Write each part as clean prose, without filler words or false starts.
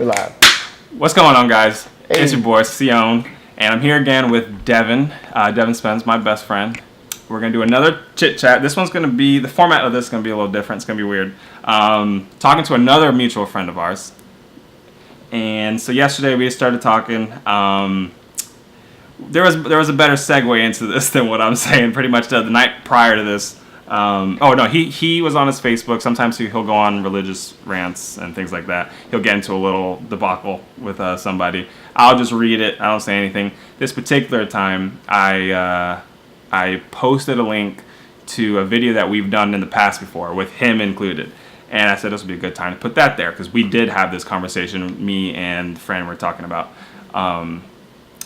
We're live. What's going on, guys? Hey. It's your boy, Sion, and I'm here again with Devon, Devon Spence, my best friend. We're going to do another chit-chat. This one's going to be, the format of this is going to be a little different. It's going to be weird. Talking to another mutual friend of ours. And so yesterday we started talking. There was a better segue into this than what I'm saying. Pretty much the night prior to this. He was on his Facebook. Sometimes he'll go on religious rants and things like that. He'll get into a little debacle with somebody. I'll just read it. I don't say anything. This particular time, I posted a link to a video that we've done in the past before with him included. And I said this would be a good time to put that there because we did have this conversation, me and the friend were talking about.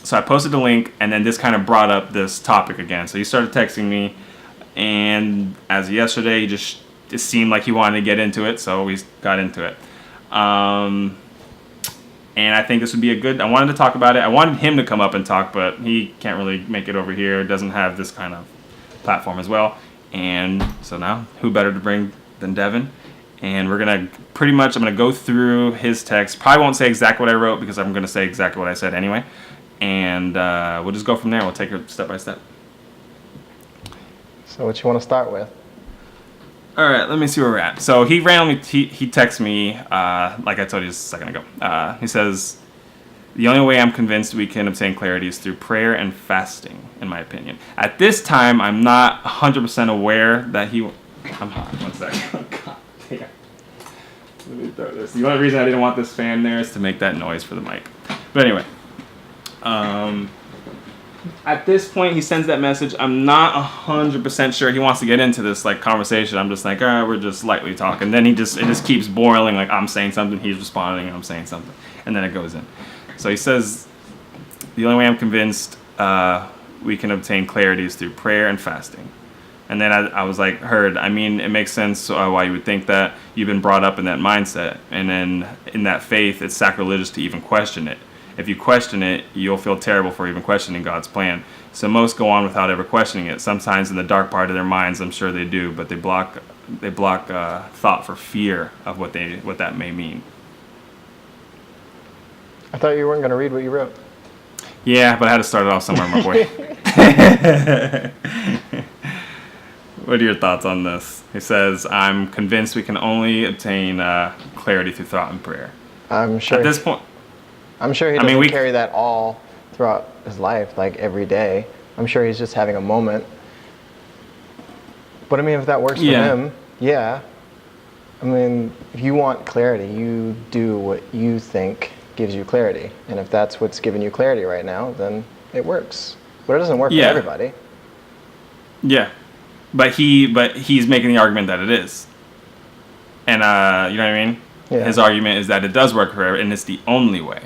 So I posted the link, and then this kind of brought up this topic again. So he started texting me. And as of yesterday, it seemed like he wanted to get into it, so we got into it. And I think this would be I wanted to talk about it. I wanted him to come up and talk, but he can't really make it over here. Doesn't have this kind of platform as well. And so now, who better to bring than Devon? And I'm going to go through his text. Probably won't say exactly what I wrote because I'm going to say exactly what I said anyway. And we'll just go from there. We'll take it step by step. So what you want to start with? All right, let me see where we're at. So he texted me, like I told you just a second ago. He says, the only way I'm convinced we can obtain clarity is through prayer and fasting, in my opinion. At this time, I'm not 100% aware that I'm hot. One second. God damn. Let me throw this. The only reason I didn't want this fan there is to make that noise for the mic. But anyway. At this point, he sends that message. I'm not 100% sure he wants to get into this conversation. I'm just like, all right, we're just lightly talking. Then it just keeps boiling. Like I'm saying something, he's responding, I'm saying something, and then it goes in. So he says, the only way I'm convinced we can obtain clarity is through prayer and fasting. And then I was like, I mean, it makes sense why you would think that. You've been brought up in that mindset, and then in that faith, it's sacrilegious to even question it. If you question it, you'll feel terrible for even questioning God's plan. So most go on without ever questioning it. Sometimes in the dark part of their minds, I'm sure they do, but they block thought for fear of what that may mean. I thought you weren't going to read what you wrote. Yeah, but I had to start it off somewhere, my boy. What are your thoughts on this? He says, I'm convinced we can only obtain clarity through thought and prayer. I'm sure. At this point, I'm sure he doesn't carry that all throughout his life, like every day. I'm sure he's just having a moment. But I mean, if that works for him, yeah. I mean, if you want clarity, you do what you think gives you clarity. And if that's what's giving you clarity right now, then it works. But it doesn't work for everybody. Yeah. But he's making the argument that it is. And you know what I mean? Yeah. His argument is that it does work for everyone, and it's the only way.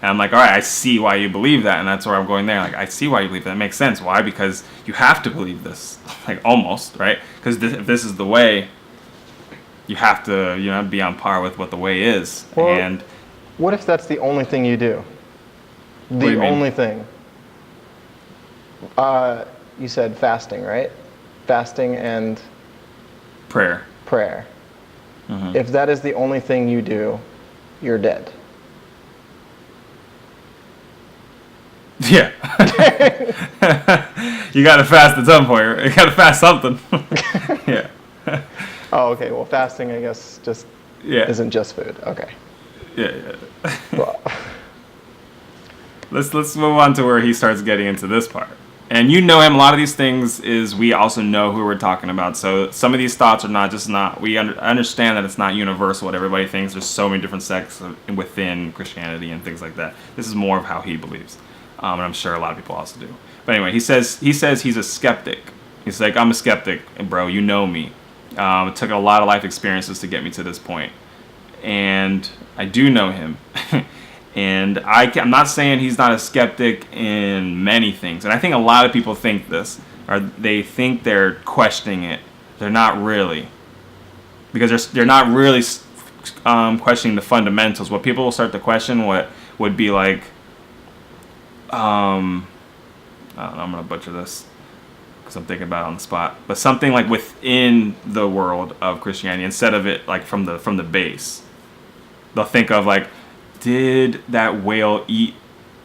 And I'm like, all right, I see why you believe that, and that's where I'm going there. Like, I see why you believe that. It makes sense. Why? Because you have to believe this, almost, right? Because if this is the way, you have to, be on par with what the way is. Well, and what if that's the only thing you do? The only thing. You said fasting, right? Fasting and prayer. Mm-hmm. If that is the only thing you do, you're dead. Yeah. You gotta fast at some point. You gotta fast something. Yeah. Oh, okay. Well, fasting, I guess, just isn't just food. Okay. Yeah. Well. Let's move on to where he starts getting into this part. And you know him. A lot of these things is we also know who we're talking about. So some of these thoughts are not. We understand that it's not universal what everybody thinks. There's so many different sects within Christianity and things like that. This is more of how he believes, and I'm sure a lot of people also do. But anyway, he says he's a skeptic. He's like, I'm a skeptic, bro. You know me. It took a lot of life experiences to get me to this point, and I do know him. And I'm not saying he's not a skeptic in many things. And I think a lot of people think this, or they think they're questioning it. They're not really. Because they're not really questioning the fundamentals. What people will start to question would be like, I don't know, I'm going to butcher this because I'm thinking about it on the spot. But something like within the world of Christianity instead of it like from the base. They'll think of like, did that whale eat?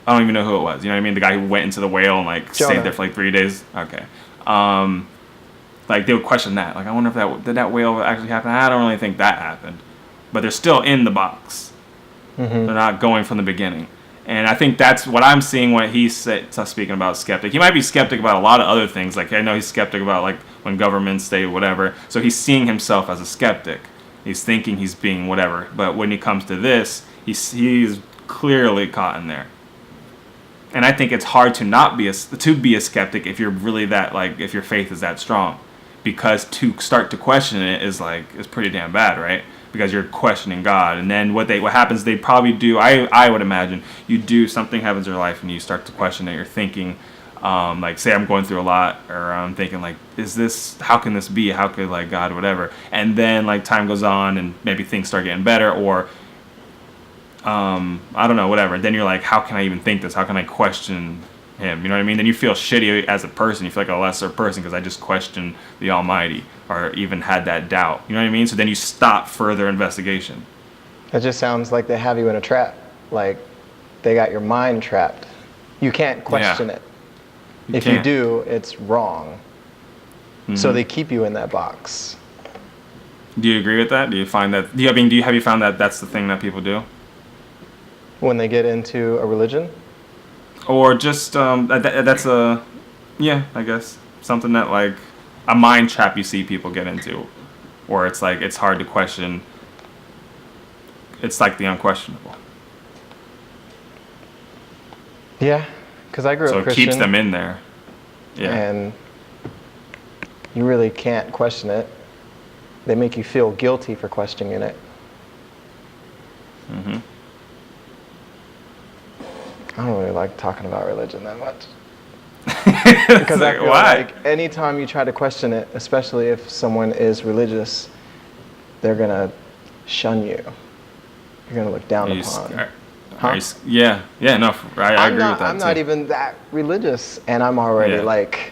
I don't even know who it was. You know what I mean? The guy who went into the whale and like Jonah. stayed there for like 3 days. Okay. Like they would question that. Like I wonder if did that whale actually happen? I don't really think that happened. But they're still in the box. Mm-hmm. They're not going from the beginning. And I think that's what I'm seeing when he's speaking about skeptic. He might be skeptic about a lot of other things. Like I know he's skeptic about like when governments stay whatever. So he's seeing himself as a skeptic. He's thinking he's being whatever. But when it comes to this, he's clearly caught in there. And I think it's hard to not be a skeptic if you're really that like if your faith is that strong, because to start to question it is pretty damn bad, right? Because you're questioning God, and then what happens? They probably do. I would imagine you do something happens in your life, and you start to question it. You're thinking, like say I'm going through a lot, or I'm thinking like, is this? How can this be? How could like God, whatever? And then like time goes on, and maybe things start getting better, or I don't know, whatever. Then you're like, how can I even think this? How can I question him? You know what I mean? Then you feel shitty as a person. You feel like a lesser person because I just questioned the Almighty or even had that doubt. You know what I mean? So then you stop further investigation. It just sounds like they have you in a trap. Like they got your mind trapped. You can't question it. If you do, it's wrong. Mm-hmm. So they keep you in that box. Do you agree with that? Do you find that? Have you found that that's the thing that people do? When they get into a religion? Or just that's I guess something that like a mind trap you see people get into, or it's like it's hard to question. It's like the unquestionable. Yeah, because I grew up Christian. So it keeps them in there. Yeah. And you really can't question it. They make you feel guilty for questioning it. Mm-hmm. I don't really like talking about religion that much. Because I feel like anytime you try to question it, especially if someone is religious, they're going to shun you. You're going to look down upon. No, I agree with that I'm not even that religious, and I'm already like,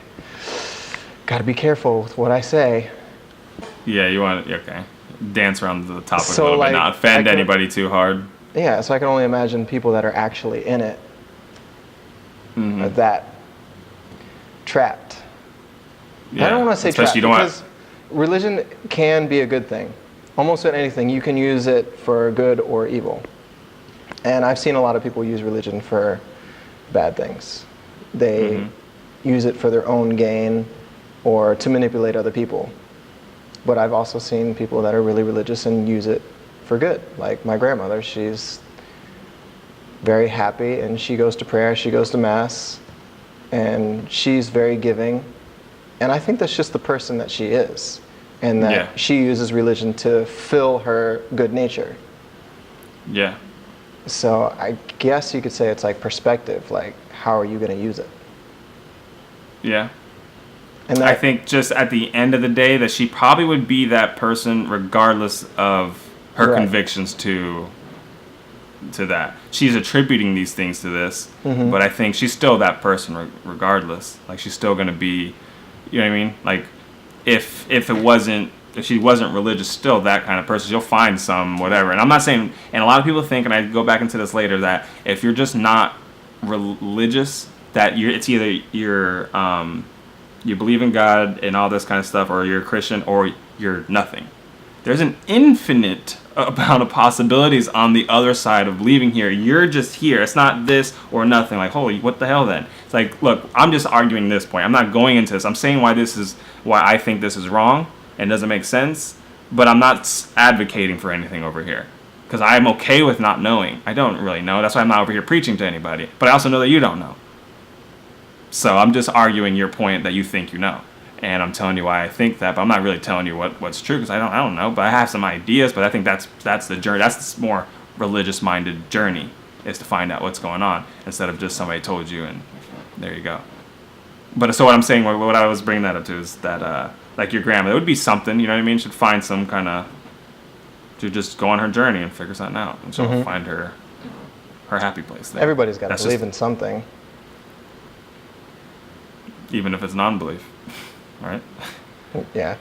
got to be careful with what I say. Yeah, you want to, dance around the topic a little bit, not offend anybody too hard. Yeah, so I can only imagine people that are actually in it. Mm-hmm. Are that trapped. Yeah. I don't want to say trapped because religion can be a good thing. Almost with anything, you can use it for good or evil. And I've seen a lot of people use religion for bad things. They use it for their own gain or to manipulate other people. But I've also seen people that are really religious and use it for good. Like my grandmother, she's very happy and she goes to prayer, she goes to mass, and she's very giving. And I think that's just the person that she is, and that she uses religion to fill her good nature. Yeah. So I guess you could say it's like perspective, like how are you going to use it? Yeah. And I think just at the end of the day that she probably would be that person regardless of her convictions to that. She's attributing these things to this, but I think she's still that person regardless. Like she's still going to be, you know what I mean? Like if she wasn't religious, still that kind of person, you'll find some whatever. And I'm not saying, and a lot of people think, and I go back into this later, that if you're just not religious, that it's either you believe in God and all this kind of stuff, or you're a Christian, or you're nothing. There's an infinite amount of possibilities on the other side of believing here. You're just here. It's not this or nothing. Like, holy, what the hell then? It's like, look, I'm just arguing this point. I'm not going into this. I'm saying why I think this is wrong and doesn't make sense, but I'm not advocating for anything over here. Because I'm okay with not knowing. I don't really know. That's why I'm not over here preaching to anybody. But I also know that you don't know. So I'm just arguing your point that you think you know. And I'm telling you why I think that, but I'm not really telling you what's true, because I don't know. But I have some ideas, but I think that's the journey. That's the more religious-minded journey, is to find out what's going on, instead of just somebody told you and there you go. But so what I'm saying, what I was bringing that up to is that, like your grandma, it would be something, you know what I mean? Should find some kind of, to just go on her journey and figure something out. And she'll find her happy place there. Everybody's got to believe in something. Even if it's non-belief. Right? Yeah.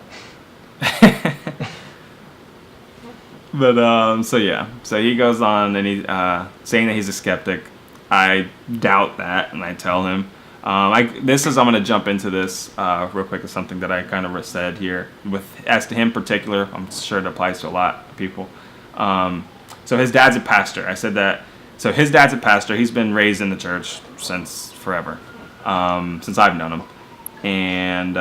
But so yeah, so he goes on and he saying that he's a skeptic. I doubt that, and I tell him. I'm gonna jump into this real quick. Is something that I kind of said here as to him in particular. I'm sure it applies to a lot of people. So his dad's a pastor. I said that. So his dad's a pastor. He's been raised in the church since forever, since I've known him, and.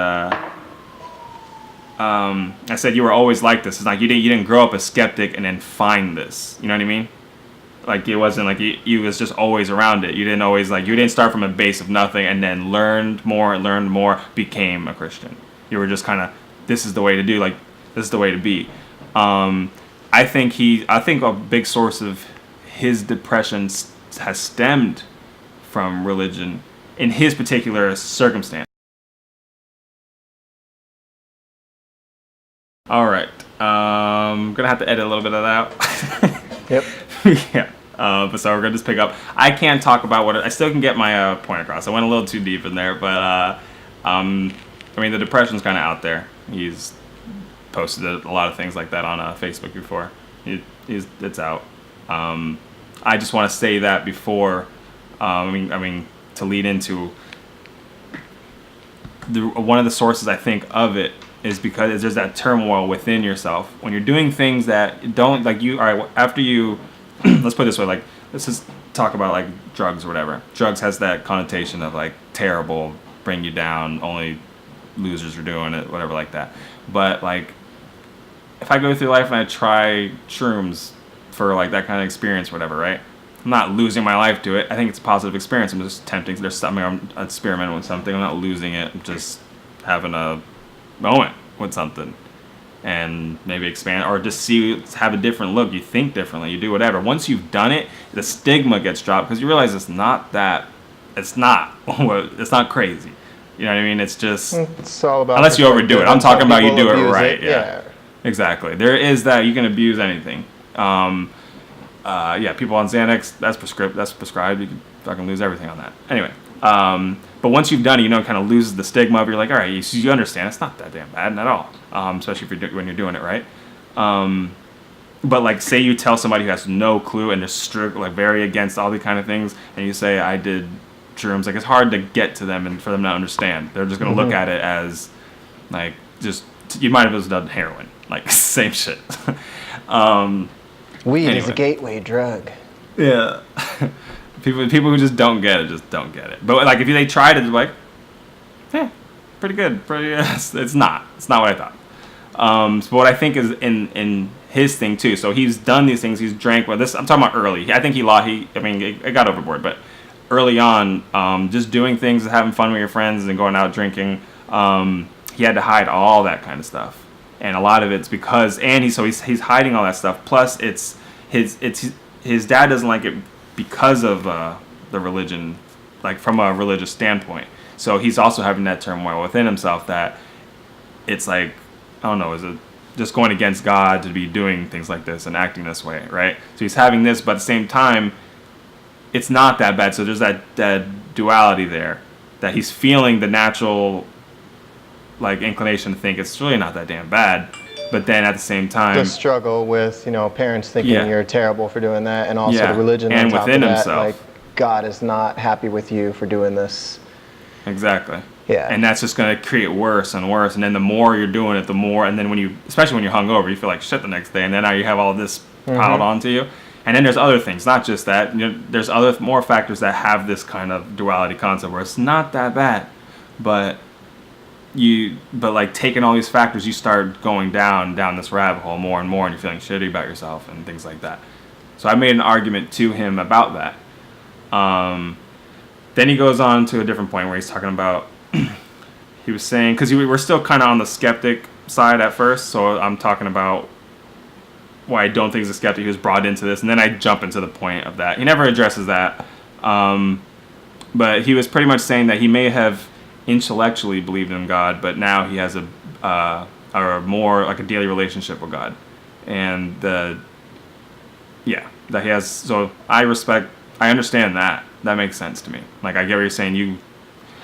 I said you were always like this. It's like you didn't grow up a skeptic and then find this. You know what I mean? Like it wasn't like you was just always around it. You didn't start from a base of nothing and then learned more, became a Christian. You were just kind of, this is the way to do. Like this is the way to be. I think a big source of his depression has stemmed from religion in his particular circumstance. All right. I'm going to have to edit a little bit of that out. Yep. Yeah. But so we're going to just pick up. I can't talk about I still can get my point across. I went a little too deep in there, but I mean, the depression's kind of out there. He's posted a lot of things like that on Facebook before. It's out. I just want to say that before, I mean, to lead into one of the sources I think of it is because there's that turmoil within yourself when you're doing things that don't like you. All right, after you, let's put it this way, like let's just talk about like drugs or whatever. Drugs has that connotation of like terrible, bring you down, only losers are doing it, whatever like that. But like, if I go through life and I try shrooms for like that kind of experience, whatever, right? I'm not losing my life to it. I think it's a positive experience. I'm just attempting. There's something. I'm experimenting with something. I'm not losing it. I'm just having a moment with something, and maybe expand or just have a different look. You think differently. You do whatever. Once you've done it, the stigma gets dropped because you realize it's not crazy. You know what I mean? It's just it's all about unless you overdo it. I'm talking about you do it right. Yeah. Exactly. There is that. You can abuse anything. People on Xanax, that's prescribed. You can fucking lose everything on that. Anyway, but once you've done it, kind of loses the stigma of you're like, all right, you understand it's not that damn bad at all, especially when you're doing it right. But like, say you tell somebody who has no clue and they're strict, like very against all these kind of things, and you say, I did shrooms, like it's hard to get to them and for them to understand. They're just going to look at it as like, just, you might have just done heroin, like same shit. Weed is a gateway drug. Yeah. people who just don't get it. But like if they tried it, they're like, pretty good. It's not what I thought. So what I think is in his thing too. So he's done these things. He's drank. Well, this I'm talking about early. I think it got overboard. But early on, just doing things, having fun with your friends, and going out drinking. He had to hide all that kind of stuff. And a lot of it's because, he's hiding all that stuff. Plus, it's his dad doesn't like it because of the religion, like from a religious standpoint. So he's also having that turmoil within himself that it's like, I don't know, is it just going against God to be doing things like this and acting this way, right? So he's having this, but at the same time, it's not that bad. So there's that duality there, that he's feeling the natural like inclination to think it's really not that damn bad, but then at the same time the struggle with parents thinking you're terrible for doing that, and also the religion and on top within of that, himself, like God is not happy with you for doing this. Exactly. Yeah. And that's just going to create worse and worse, and then the more you're doing it, the more, and then especially when you're hungover, you feel like shit the next day, and then now you have all this piled onto you. And then there's other things, not just that. There's more factors that have this kind of duality concept where it's not that bad, but like taking all these factors, you start going down this rabbit hole more and more, and you're feeling shitty about yourself and things like that. So I made an argument to him about that. Then he goes on to a different point where he's talking about, he was saying, because we're still kind of on the skeptic side at first, so I'm talking about why I don't think he's a skeptic. He was brought into this, and then I jump into the point of that. He never addresses that, but he was pretty much saying that he may have intellectually believed in God, but now he has a more like a daily relationship with God, and that he has. So I understand that makes sense to me. Like I get what you're saying.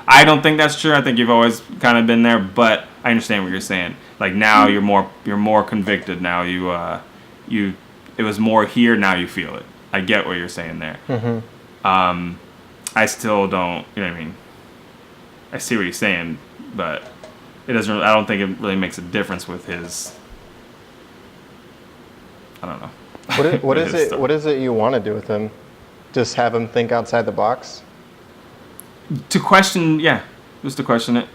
I don't think that's true. I think you've always kind of been there, but I understand what you're saying. Like now you're more convicted now. it was more here, now you feel it. I get what you're saying there. I still don't, you know what I mean? I see what he's saying, but it doesn't really, I don't think it really makes a difference with his, I don't know. What is it you want to do with him? Just have him think outside the box? To question, yeah, just to question it.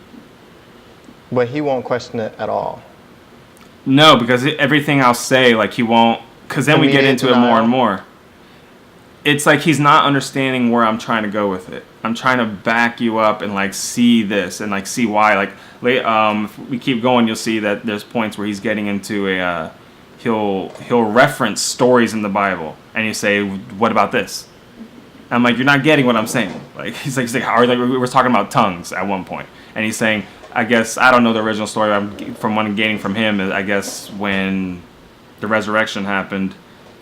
But he won't question it at all. No, because everything I'll say, like, he won't, because then we get into it more and more. It's like he's not understanding where I'm trying to go with it. I'm trying to back you up and, like, see this and, like, see why. Like, if we keep going, you'll see that there's points where he's getting into he'll reference stories in the Bible, and you say, what about this? I'm like, you're not getting what I'm saying. Like, he's like, we were talking about tongues at one point, and he's saying, I guess, I don't know the original story, from what I'm getting from him, I guess when the resurrection happened,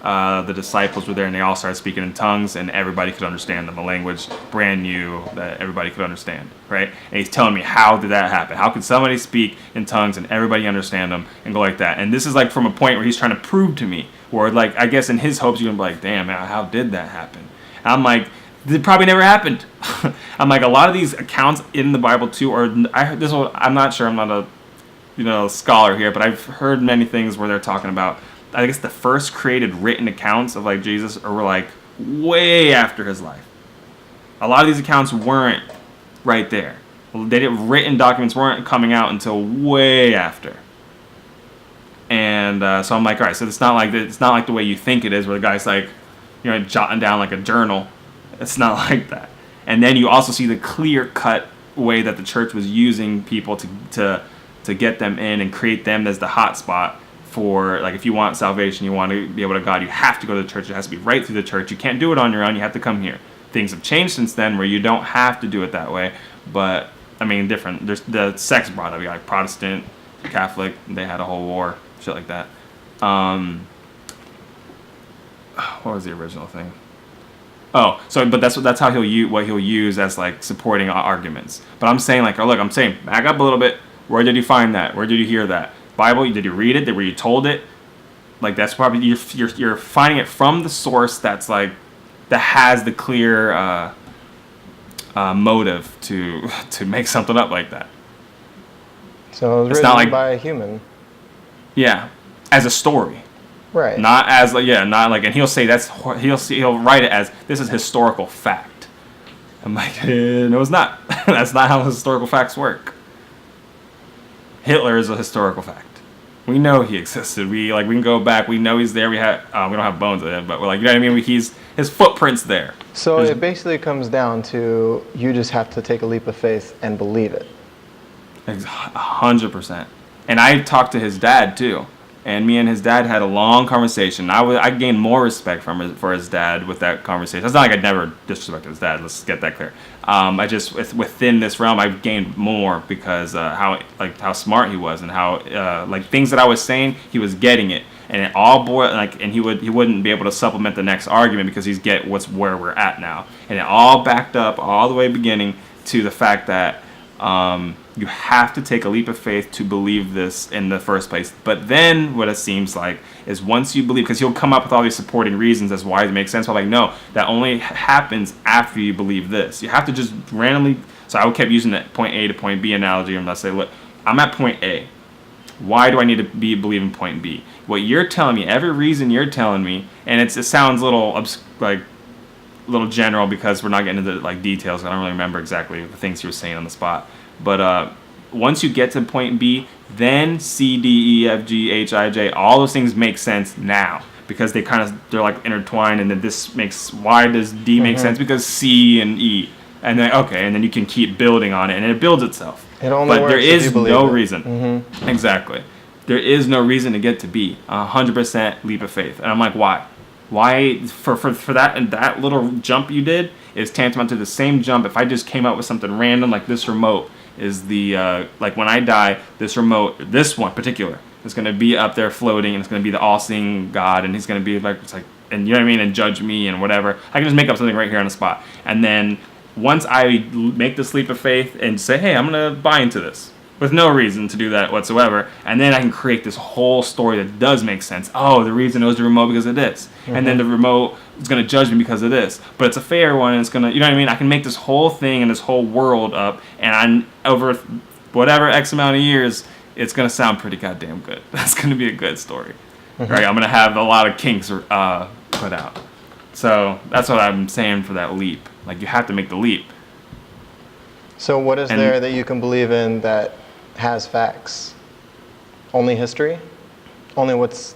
the disciples were there and they all started speaking in tongues and everybody could understand them, a language brand new that everybody could understand, right? And he's telling me, how did that happen? How could somebody speak in tongues and everybody understand them and go like that? And this is like from a point where he's trying to prove to me, where, like, I guess in his hopes you're gonna be like, damn, man, how did that happen? And I'm like, it probably never happened. I'm like, a lot of these accounts in the Bible too, I'm not sure, I'm not a scholar here, but I've heard many things where they're talking about, I guess the first created written accounts of, like, Jesus were, like, way after his life. A lot of these accounts weren't right there. Written documents weren't coming out until way after. And so I'm like, all right, so it's not like the way you think it is, where the guy's like, jotting down like a journal. It's not like that. And then you also see the clear-cut way that the church was using people to get them in and create them as the hot spot for, like, if you want salvation, you want to be able to God, you have to go to the church. It has to be right through the church. You can't do it on your own. You have to come here. Things have changed since then where you don't have to do it that way. But, I mean, different. There's the sect's brought up. You got, like, Protestant, Catholic. They had a whole war, shit like that. What was the original thing? Oh, so but that's how he'll use as, like, supporting arguments. But I'm saying, like, I'm saying back up a little bit. Where did you find that? Where did you hear that? Bible? Did you read it? Were you told it? Like, that's probably you're finding it from the source that's, like, that has the clear motive to make something up like that. So it was written by a human. Yeah, as a story. Right. Not as, like, and he'll say he'll write it as, this is historical fact. I'm like, no, it's not. That's not how historical facts work. Hitler is a historical fact. We know he existed. We can go back. We know he's there. We don't have bones of him, but we're like, you know what I mean? His footprint's there. So it basically comes down to, you just have to take a leap of faith and believe it. 100%. And I talked to his dad too. And me and his dad had a long conversation. I gained more respect for his dad with that conversation. It's not like I'd never disrespected his dad. Let's get that clear. I just, within this realm, I've gained more because how smart he was and how like things that I was saying, he was getting it, and it all boiled, like, and he wouldn't be able to supplement the next argument because he's get where we're at now, and it all backed up all the way beginning to the fact that you have to take a leap of faith to believe this in the first place. But then what it seems like is, once you believe, because he'll come up with all these supporting reasons as why it makes sense. But, like, no, that only happens after you believe this. You have to just randomly. So I kept using that point A to point B analogy, and I say, look, I'm at point A. Why do I need to believe in point B? What you're telling me, every reason you're telling me, and it sounds a little general because we're not getting into the, like, details. I don't really remember exactly the things he was saying on the spot. But once you get to point B, then C, D, E, F, G, H, I, J, all those things make sense now because they're like intertwined, and then this makes, why does D make sense? Because C and E, and then and then you can keep building on it, and it builds itself. It only works if you believe no it. Reason. Exactly. There is no reason to get to B. 100% leap of faith, and I'm like, why? Why for that, and that little jump you did is tantamount to the same jump if I just came up with something random like this remote is the like when I die, this remote, this one particular, is going to be up there floating, and it's going to be the all-seeing God, and he's going to be like, it's like, and you know what I mean, and judge me and whatever. I can just make up something right here on the spot, and then once I make this leap of faith and say, hey, I'm going to buy into this, with no reason to do that whatsoever, and then I can create this whole story that does make sense. Oh, the reason it was the remote because of this, and then the remote is going to judge me because of this, but it's a fair one, and it's going to, you know what I mean? I can make this whole thing and this whole world up, and over whatever X amount of years, it's going to sound pretty goddamn good. That's going to be a good story. Right? I'm going to have a lot of kinks put out. So that's what I'm saying for that leap. Like, you have to make the leap. So what is there that you can believe in that has facts? Only history? Only what's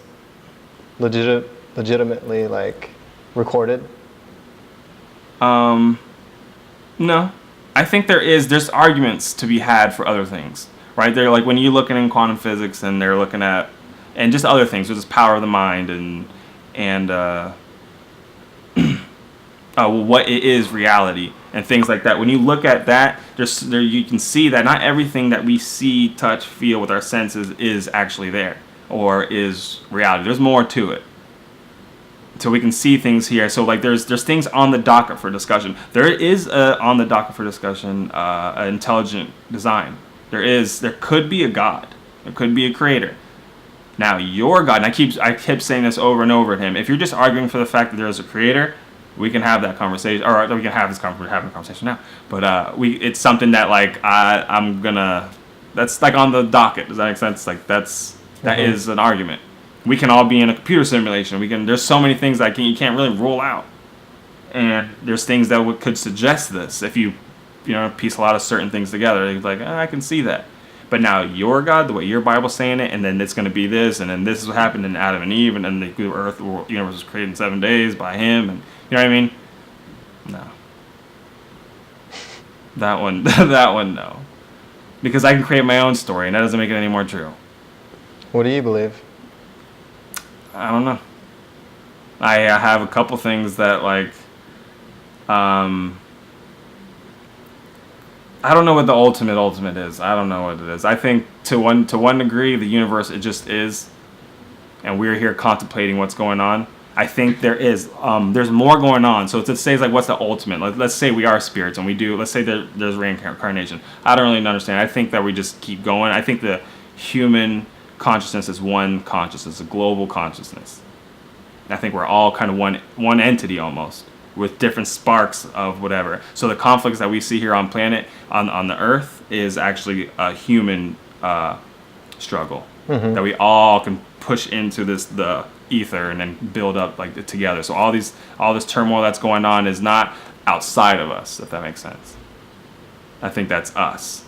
legitimately, like, recorded? No. I think there's arguments to be had for other things, right? They're like, when you're looking in quantum physics and they're looking at, and just other things, there's this power of the mind and what it is reality and things like that. When you look at that, you can see that not everything that we see, touch, feel with our senses is actually there or is reality. There's more to it. So we can see things here. So like there's things on the docket for discussion. There is on the docket for discussion an intelligent design. There could be a God. There could be a creator. Now your God, and I kept saying this over and over to him. If you're just arguing for the fact that there is a creator, we can have that conversation, or we can have we're having a conversation now. But it's something that like that's like on the docket. Does that make sense? Like that is an argument. We can all be in a computer simulation. There's so many things that you can't really rule out, and there's things that could suggest this if you piece a lot of certain things together. It's like I can see that. But now your God, the way your Bible's saying it, and then it's going to be this, and then this is what happened in Adam and Eve, and then the earth, universe was created in 7 days by him, and you know what I mean? No. That one, no. Because I can create my own story, and that doesn't make it any more true. What do you believe? I don't know. I have a couple things that like, I don't know what the ultimate is. I don't know what it is. I think to one degree, the universe, it just is, and we're here contemplating what's going on. I think there's more going on. So to say like what's the ultimate? Let's say we are spirits and we do. Let's say there's reincarnation. I don't really understand. I think that we just keep going. I think the human consciousness is one consciousness, a global consciousness. I think we're all kind of one entity almost, with different sparks of whatever. So the conflicts that we see here on planet, on the Earth, is actually a human struggle that we all can push into the ether and then build up like together. So all this turmoil that's going on is not outside of us, if that makes sense. I think that's us.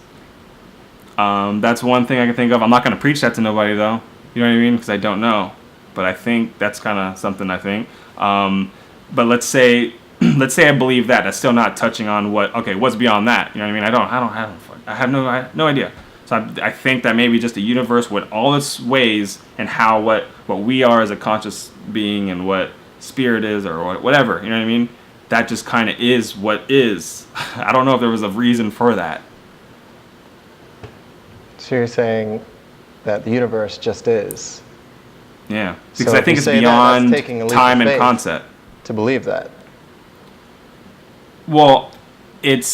That's one thing I can think of. I'm not going to preach that to nobody though. You know what I mean? Because I don't know. But I think that's kind of something I think. But let's say I believe that. That's still not touching on what's beyond that. You know what I mean? I have no idea. So I think that maybe just the universe with all its ways and how what we are as a conscious being and what spirit is or whatever. You know what I mean? That just kind of is what is. I don't know if there was a reason for that. So you're saying that the universe just is. Yeah, because So I think if it's you say beyond that's taking a leap time of and faith concept. to believe that. Well, I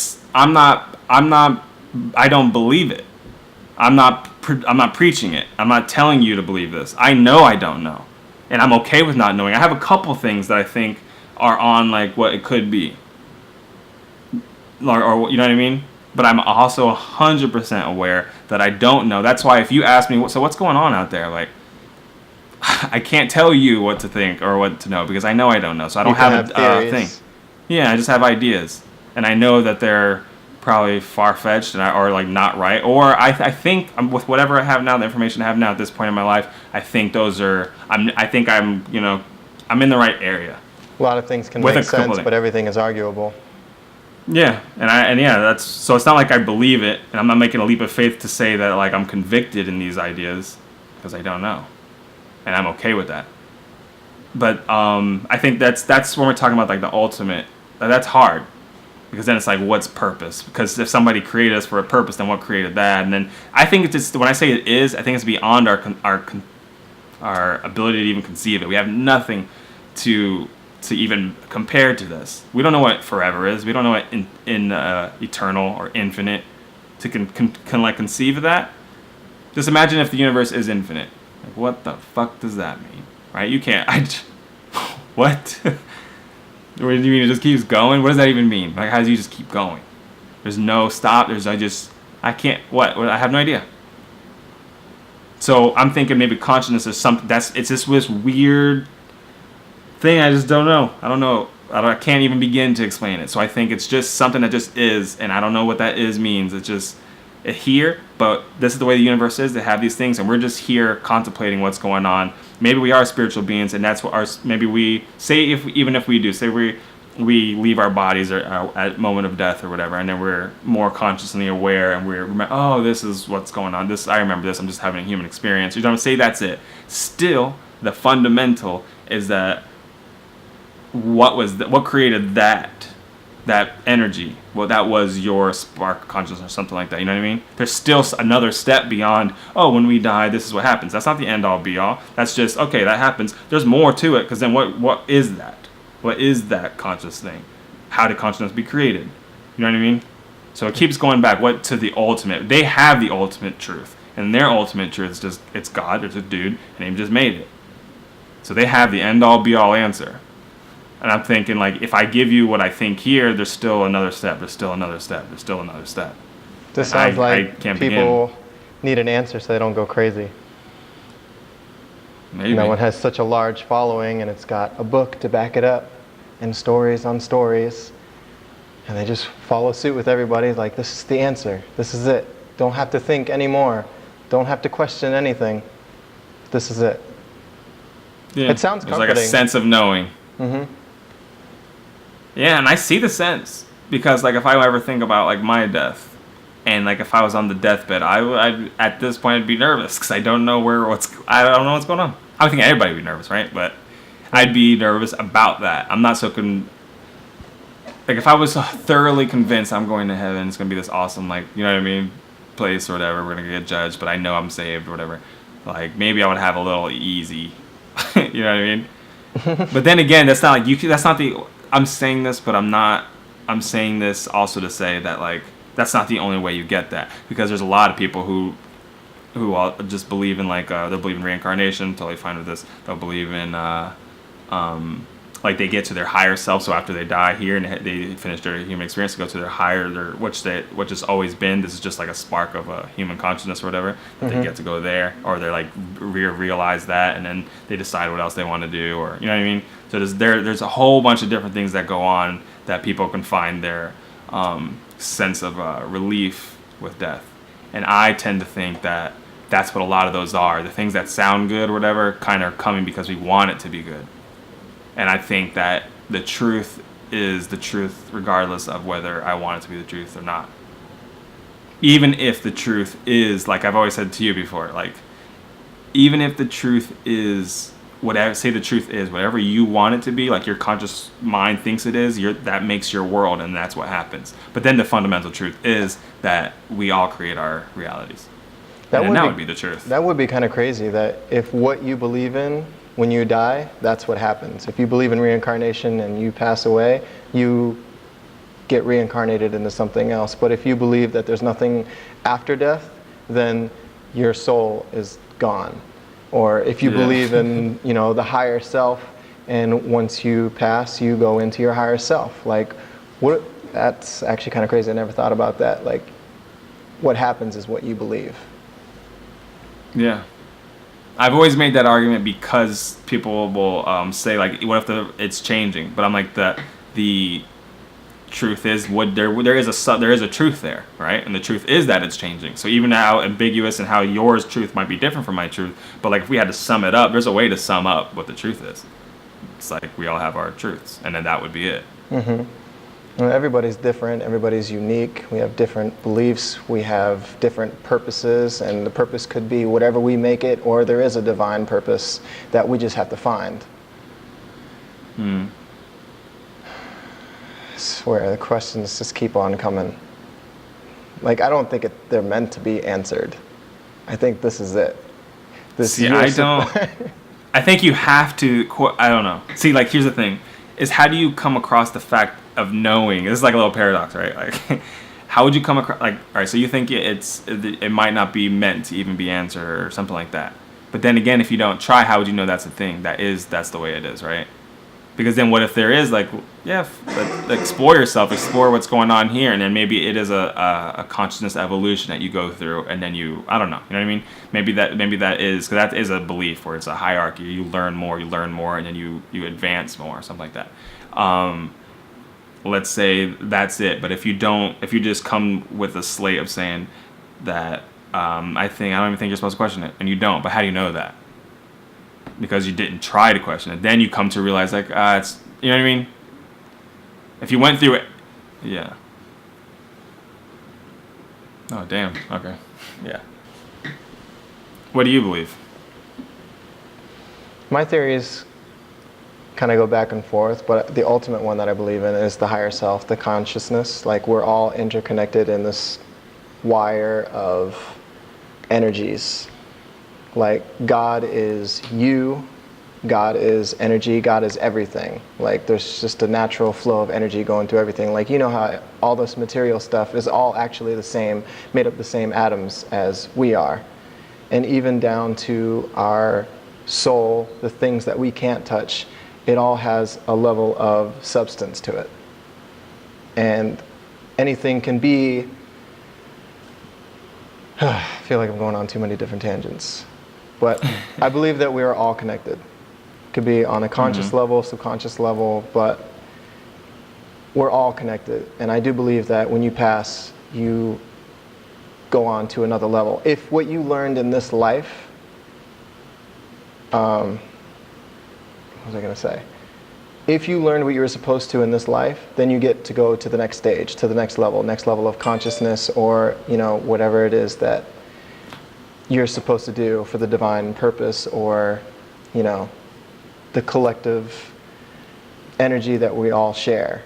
don't believe it. I'm not preaching it. I'm not telling you to believe this. I know I don't know, and I'm okay with not knowing. I have a couple things that I think are on like what it could be, or you know what I mean. But I'm also 100% aware that I don't know. That's why if you ask me, so what's going on out there, like I can't tell you what to think or what to know because I know I don't know. So I don't have a thing. Yeah, I just have ideas, and I know that they're probably far-fetched or like not right. Or I think with whatever I have now, the information I have now at this point in my life, I think those are. I'm in the right area. A lot of things can make sense, but everything is arguable. Yeah, that's so. It's not like I believe it, and I'm not making a leap of faith to say that like I'm convicted in these ideas because I don't know, and I'm okay with that. But I think that's when we're talking about like the ultimate. That's hard because then it's like what's purpose? Because if somebody created us for a purpose, then what created that? And then I think it's just when I say it is, I think it's beyond our ability to even conceive it. We have nothing to even compare to this. We don't know what forever is. We don't know what in eternal or infinite to can like conceive of that. Just imagine if the universe is infinite. Like, what the fuck does that mean? Right? You can't. What? What do you mean it just keeps going? What does that even mean? Like, how do you just keep going? There's no stop. I can't. What? I have no idea. So I'm thinking maybe consciousness is something it's just this weird thing. I just don't know. I don't know. I can't even begin to explain it. So I think it's just something that just is, and I don't know what that is means. It's just here, but this is the way the universe is. They have these things, and we're just here contemplating what's going on. Maybe we are spiritual beings, and that's what maybe we say. Even if we do say we leave our bodies or at moment of death or whatever, and then we're more consciously aware, and oh, this is what's going on. I remember this. I'm just having a human experience. You don't say that's it. Still, the fundamental is that what created that energy? Well, that was your spark of consciousness or something like that. You know what I mean? There's still another step beyond, oh, when we die, this is what happens. That's not the end all be all. That's just, okay, that happens. There's more to it, because then what is that? What is that conscious thing? How did consciousness be created? You know what I mean? So it keeps going back to the ultimate. They have the ultimate truth. And their ultimate truth is just, it's God, there's a dude, and he just made it. So they have the end all be all answer. And I'm thinking, like, if I give you what I think here, there's still another step, there's still another step, there's still another step. This sounds like people need an answer so they don't go crazy. Maybe. No one has such a large following, and it's got a book to back it up, and stories on stories, and they just follow suit with everybody. Like, this is the answer. This is it. Don't have to think anymore. Don't have to question anything. This is it. Yeah. It sounds comforting. There's like a sense of knowing. Mm-hmm. Yeah, and I see the sense, because like if I ever think about like my death, and like if I was on the deathbed, I'd at this point I'd be nervous, because I don't know I don't know what's going on. I would think everybody would be nervous, right? But I'd be nervous about that. I'm not so like if I was thoroughly convinced I'm going to heaven, it's gonna be this awesome, like, you know what I mean, place or whatever. We're gonna get judged, but I know I'm saved or whatever. Like, maybe I would have a little easy. You know what I mean? But then again, that's not like that's not the. I'm saying this, but I'm saying this also to say that, like, that's not the only way you get that, because there's a lot of people who all just believe in, like, they'll believe in reincarnation, totally fine with this. They'll believe in like they get to their higher self, so after they die here and they finish their human experience, they go to their higher, which has always been. This is just like a spark of a human consciousness or whatever. That They get to go there, or they're like realize that, and then they decide what else they want to do, or, you know what I mean. So there's a whole bunch of different things that go on that people can find their sense of relief with death, and I tend to think that that's what a lot of those are. The things that sound good or whatever kind of are coming because we want it to be good. And I think that the truth is the truth regardless of whether I want it to be the truth or not. Even if the truth is, like I've always said to you before, like, even if the truth is whatever you want it to be, like your conscious mind thinks it is, that makes your world, and that's what happens. But then the fundamental truth is that we all create our realities. That would be the truth. That would be kind of crazy, that if what you believe in, when you die, that's what happens. If you believe in reincarnation and you pass away, you get reincarnated into something else. But if you believe that there's nothing after death, then your soul is gone. Or if you believe in, the higher self, and once you pass, you go into your higher self. Like, that's actually kind of crazy. I never thought about that. Like, what happens is what you believe. Yeah. I've always made that argument because people will say, like, what if it's changing? But I'm like, the truth is, there is a truth there, right? And the truth is that it's changing. So even how ambiguous and how yours truth might be different from my truth, but like if we had to sum it up, there's a way to sum up what the truth is. It's like we all have our truths, and then that would be it. Mm-hmm. Well, everybody's different. Everybody's unique. We have different beliefs. We have different purposes, and the purpose could be whatever we make it, or there is a divine purpose that we just have to find. I swear, the questions just keep on coming. Like, I don't think they're meant to be answered. I think this is it. I think you have to, I don't know. See, like, here's the thing, is how do you come across the fact of knowing? This is like a little paradox, right? Like, how would you come across, like, all right, so you think it might not be meant to even be answered or something like that. But then again, if you don't try, how would you know that's a thing? That's the way it is, right? Because then what if there is, like, yeah, explore yourself, explore what's going on here, and then maybe it is a consciousness evolution that you go through, and then I don't know, you know what I mean? Maybe that is, because that is a belief where it's a hierarchy. You learn more, and then you advance more, something like that. Let's say that's it. But if you just come with a slate of saying that, I don't even think you're supposed to question it, and you don't, but how do you know that? Because you didn't try to question it. Then you come to realize, like, it's, you know what I mean? If you went through it, yeah. Oh, damn. Okay. Yeah. What do you believe? My theories kind of go back and forth, but the ultimate one that I believe in is the higher self, the consciousness. Like, we're all interconnected in this wire of energies. Like, God is you, God is energy, God is everything. Like, there's just a natural flow of energy going through everything. Like, you know how all this material stuff is all actually the same, made up the same atoms as we are. And even down to our soul, the things that we can't touch, it all has a level of substance to it. And anything can be, I feel like I'm going on too many different tangents. But I believe that we are all connected. It could be on a conscious level, subconscious level, but we're all connected. And I do believe that when you pass, you go on to another level. If what you learned in this life, what was I going to say? If you learned what you were supposed to in this life, then you get to go to the next stage, to the next level of consciousness, or, you know, whatever it is that you're supposed to do for the divine purpose, or, you know, the collective energy that we all share.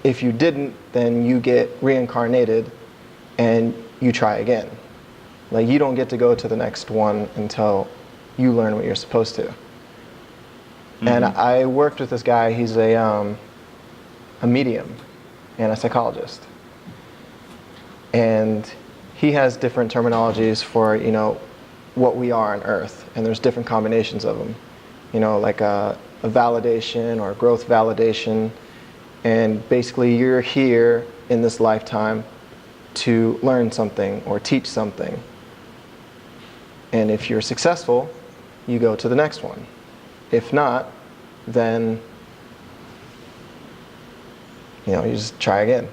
If you didn't, then you get reincarnated and you try again. Like, you don't get to go to the next one until you learn what you're supposed to. And I worked with this guy. He's a medium and a psychologist. And he has different terminologies for, you know, what we are on Earth. And there's different combinations of them. You know, like a validation or growth validation. And basically, you're here in this lifetime to learn something or teach something. And if you're successful, you go to the next one. If not, then, you know, you just try again.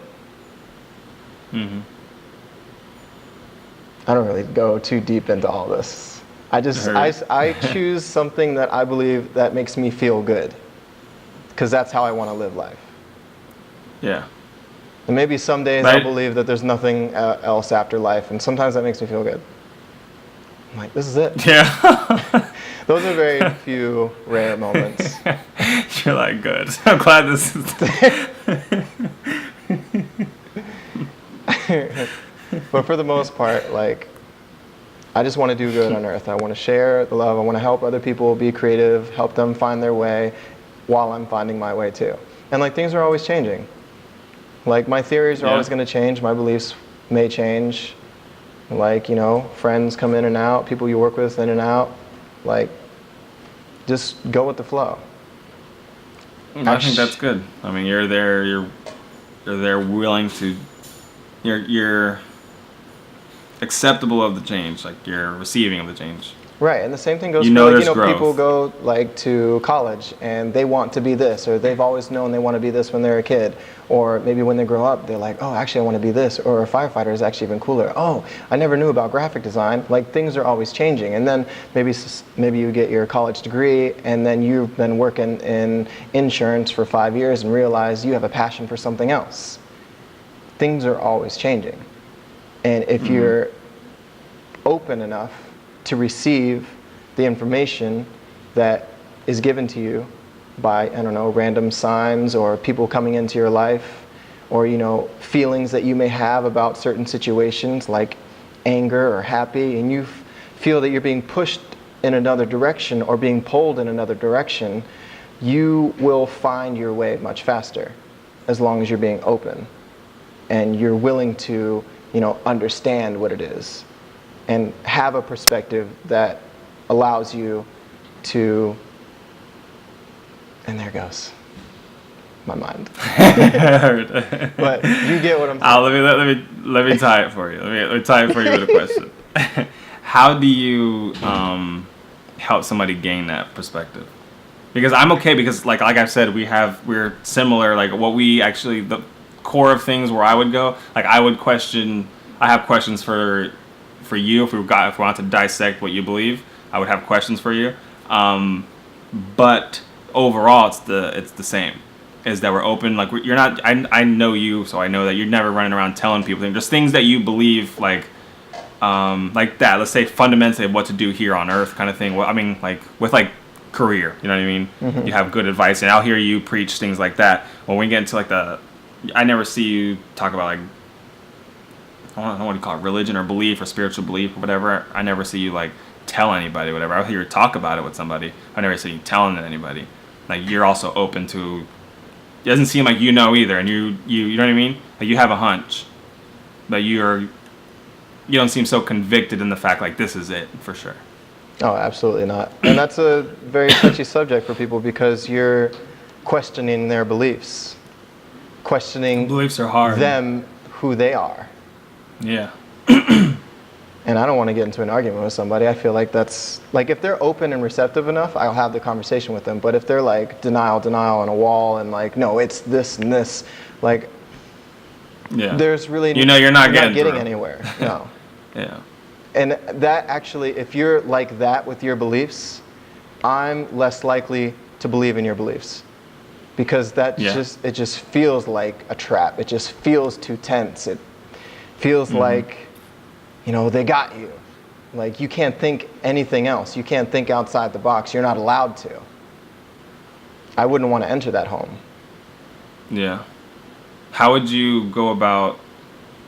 I don't really go too deep into all this. I choose something that I believe that makes me feel good, because that's how I want to live life. Yeah. And maybe some days I'll believe that there's nothing else after life, and sometimes that makes me feel good. I'm like, this is it. Yeah. Those are very few, rare moments. You're like, good. I'm glad this is... But for the most part, like, I just want to do good on Earth. I want to share the love. I want to help other people be creative, help them find their way while I'm finding my way too. And, like, things are always changing. Like, my theories are always going to change. My beliefs may change. Like, you know, friends come in and out, people you work with in and out. Like, just go with the flow. I think that's good. I mean, you're there willing to, you're acceptable of the change, like you're receiving of the change. Right, and the same thing goes for, like, you know, growth. People go, like, to college and they want to be this, or they've always known they want to be this when they're a kid, or maybe when they grow up they're like, oh, actually I want to be this, or a firefighter is actually even cooler. Oh, I never knew about graphic design. Like, things are always changing. And then maybe you get your college degree and then you've been working in insurance for 5 years and realize you have a passion for something else. Things are always changing. And if you're open enough to receive the information that is given to you by, I don't know, random signs or people coming into your life, or, you know, feelings that you may have about certain situations like anger or happy, and you feel that you're being pushed in another direction or being pulled in another direction, you will find your way much faster. as long as you're being open and you're willing to, understand what it is and have a perspective that allows you to, and there goes my mind. But you get what I'm saying. Let me tie it for you. Let me tie it for you with a question. How do you help somebody gain that perspective? Because I'm okay, because like I said, we're similar. Like what we actually, the core of things where I would go, like I have questions for you if we wanted to dissect what you believe. I would have questions for you. But overall, it's the same. Is that we're open. Like you're not. I know you, so I know that you're never running around telling people things. Just things that you believe, like that. Let's say fundamentally what to do here on Earth, kind of thing. Well, I mean, like with like career. You know what I mean? Mm-hmm. You have good advice, and I'll hear you preach things like that. When we get into like I never see you talk about like, I don't know what you call it, religion or belief or spiritual belief or whatever. I never see you like tell anybody whatever. I'll hear you talk about it with somebody. I never see you telling it to anybody. Like you're also open to. It doesn't seem like you know either, and you know what I mean? Like you have a hunch, but you don't seem so convicted in the fact like this is it for sure. Oh, absolutely not. And that's a very touchy subject for people because you're questioning their beliefs, questioning beliefs are hard. Them, who they are. Yeah. And I don't want to get into an argument with somebody. I feel like that's, like if they're open and receptive enough, I'll have the conversation with them. But if they're like denial on a wall and like, no, it's this and this, like, yeah, there's really, you're not getting anywhere. No. Yeah. And that actually, if you're like that with your beliefs, I'm less likely to believe in your beliefs. Because it just feels like a trap. It just feels too tense. It feels like, they got you. Like you can't think anything else. You can't think outside the box. You're not allowed to. I wouldn't want to enter that home. Yeah. How would you go about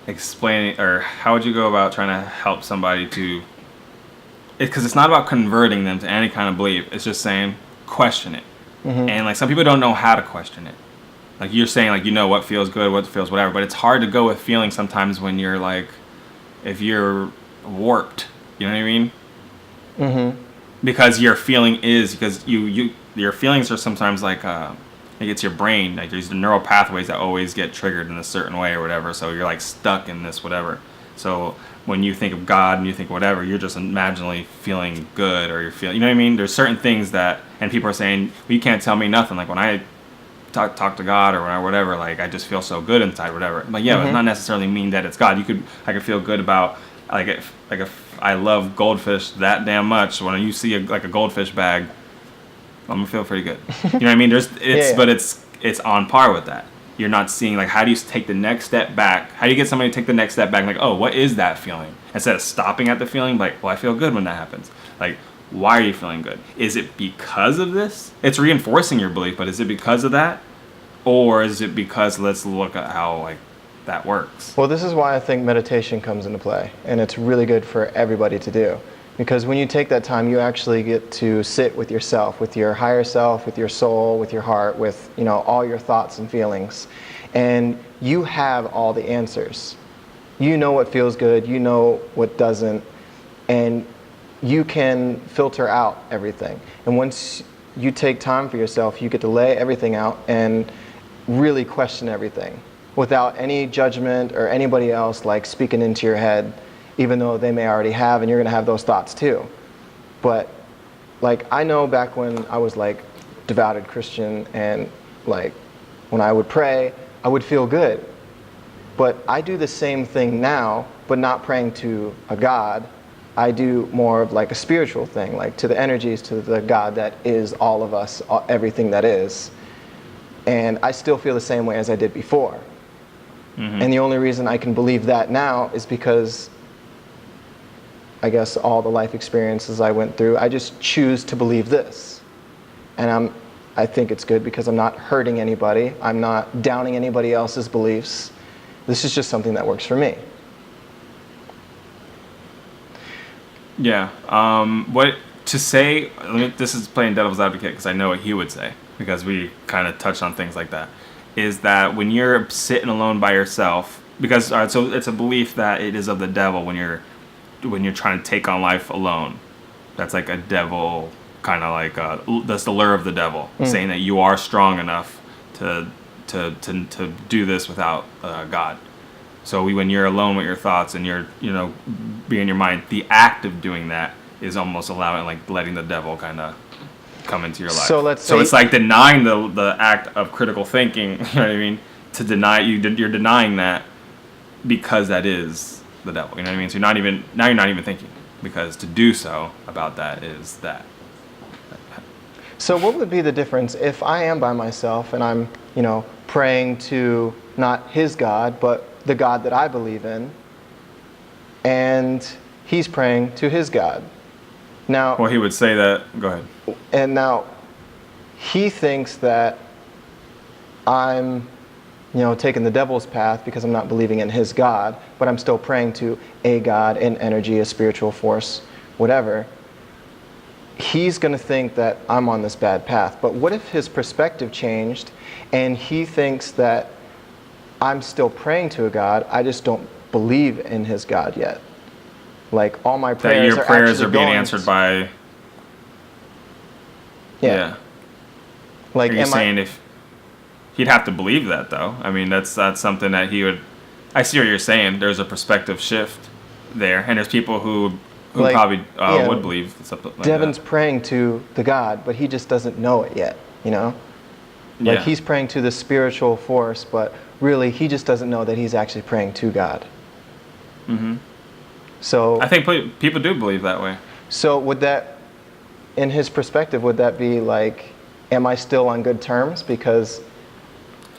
explaining, or how would you go about trying to help somebody to, because it's not about converting them to any kind of belief. It's just saying, question it. Mm-hmm. And like some people don't know how to question it. Like you're saying, like, what feels good, what feels whatever, but it's hard to go with feelings sometimes when you're like, if you're warped, you know what I mean? Mm-hmm. Because your feeling is, because your feelings are sometimes like it's your brain, like there's the neural pathways that always get triggered in a certain way or whatever, so you're like stuck in this whatever. So when you think of God and you think whatever, you're just imaginally feeling good, or you're feeling, you know what I mean? There's certain things that, and people are saying, well, you can't tell me nothing. Like when I talk to God or whatever, like I just feel so good inside, whatever. But yeah, it's not necessarily mean that it's God. I could feel good about if I love goldfish that damn much. When you see a goldfish bag, I'm gonna feel pretty good. You know what I mean? But it's on par with that. You're not seeing like, how do you take the next step back? How do you get somebody to take the next step back? Like, oh, what is that feeling? Instead of stopping at the feeling, like, well, I feel good when that happens. Like, why are you feeling good? Is it because of this? It's reinforcing your belief, but is it because of that? Or is it because let's look at how like that works? Well, this is why I think meditation comes into play, and it's really good for everybody to do. Because when you take that time, you actually get to sit with yourself, with your higher self, with your soul, with your heart, with all your thoughts and feelings. And you have all the answers. You know what feels good, you know what doesn't, and you can filter out everything. And once you take time for yourself, you get to lay everything out and really question everything without any judgment or anybody else like speaking into your head, even though they may already have, and you're going to have those thoughts too. But like I know back when I was like devoted Christian, and like when I would pray, I would feel good. But I do the same thing now, but not praying to a God. I do more of like a spiritual thing, like to the energies, to the God that is all of us, everything that is. And I still feel the same way as I did before. Mm-hmm. And the only reason I can believe that now is because I guess all the life experiences I went through, I just choose to believe this. And I think it's good because I'm not hurting anybody. I'm not downing anybody else's beliefs. This is just something that works for me. Yeah. What to say, this is playing devil's advocate because I know what he would say, because we kind of touched on things like that, is that when you're sitting alone by yourself, because so it's a belief that it is of the devil when you're trying to take on life alone. That's like a devil kind of like that's the lure of the devil, saying that you are strong enough to do this without God. So when you're alone with your thoughts and you're being in your mind, the act of doing that is almost allowing, like, letting the devil kind of come into your life. So it's like denying the act of critical thinking. You know what I mean? To deny you're denying that because that is the devil. You know what I mean? So you're not even thinking, because to do so about that is that. So what would be the difference if I am by myself and I'm, praying to not his God, but the God that I believe in, and he's praying to his God? Now, well, he would say that. Go ahead. And now, he thinks that I'm, taking the devil's path because I'm not believing in his God, but I'm still praying to a God, an energy, a spiritual force, whatever. He's going to think that I'm on this bad path. But what if his perspective changed and he thinks that I'm still praying to a God, I just don't believe in his God yet? Like, all my prayers that your prayers are being answered by. Yeah. Like, are you saying if he'd have to believe that, though? I mean, that's something that he would. I see what you're saying. There's a perspective shift there, and there's people who like, probably would believe something like Devon's that. praying to the God, but he just doesn't know it yet. Like, he's praying to the spiritual force, but really he just doesn't know that he's actually praying to God. Mm-hmm. So I think people do believe that way. So would that, in his perspective, would that be like, am I still on good terms? Because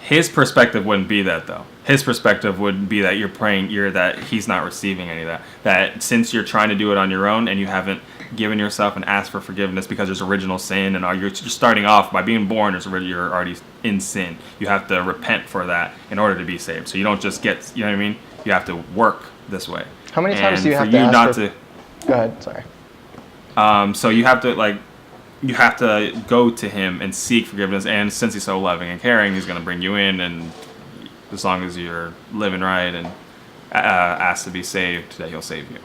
his perspective wouldn't be that, though. His perspective would be that you're praying, that he's not receiving any of that. That since you're trying to do it on your own and you haven't given yourself and asked for forgiveness because there's original sin, and you're starting off by being born, you're already in sin. You have to repent for that in order to be saved. So you don't just get, you know what I mean? You have to work this way. How many times do you have to ask for... Go ahead, sorry. So you have to go to him and seek forgiveness, and since he's so loving and caring, he's going to bring you in, and as long as you're living right and ask to be saved, that he'll save you.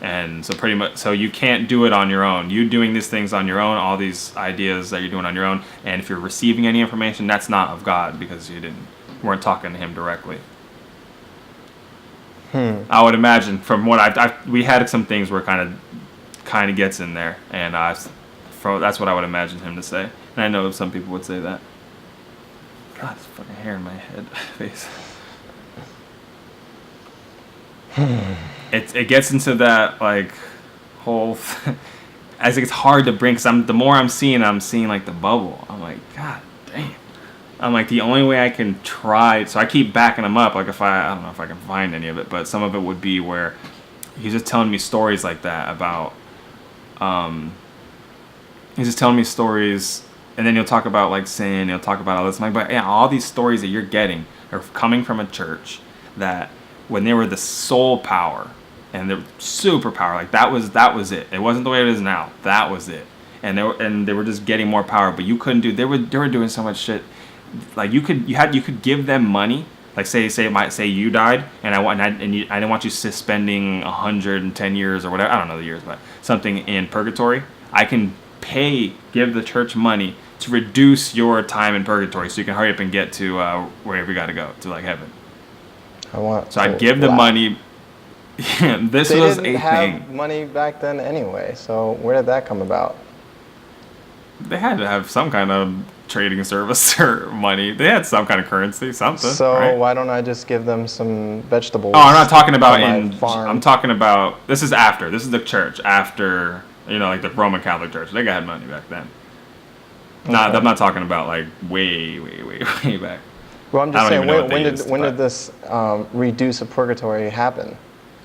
And so pretty much, so you can't do it on your own. You doing these things on your own, all these ideas that you're doing on your own, and if you're receiving any information, that's not of God, because you weren't talking to him directly. I would imagine from what we had some things where kind of gets in there, and that's what I would imagine him to say. And I know some people would say that. God, there's fucking hair in my head, face. It gets into that like whole. As it's hard to bring, because the more I'm seeing like the bubble. I'm like, God damn. I'm like, the only way I can try, so I keep backing him up. Like, I don't know if I can find any of it, but some of it would be where he's just telling me stories like that about. He's just telling me stories, and then he'll talk about like sin. He'll talk about all this. I'm like, but yeah, all these stories that you're getting are coming from a church that when they were the sole power and the superpower, like that was it. It wasn't the way it is now. That was it. And they were just getting more power, but you couldn't do. They were doing so much shit. Like you could give them money. Like say you died, and I didn't want you spending 110 years or whatever. I don't know the years, but something in purgatory. I can give the church money to reduce your time in purgatory, so you can hurry up and get to wherever you got to go, to like heaven. I'd give the money. This they was didn't a have thing. Money back then anyway. So where did that come about? They had to have some kind of trading service or money. They had some kind of currency, something. So right? Why don't I just give them some vegetables? Oh, I'm not talking about farm? I'm talking about this is after. This is the church after, like the Roman Catholic Church. They had money back then. Okay. I'm not talking about like way back. Well, I'm just saying, when did this reduce of purgatory happen?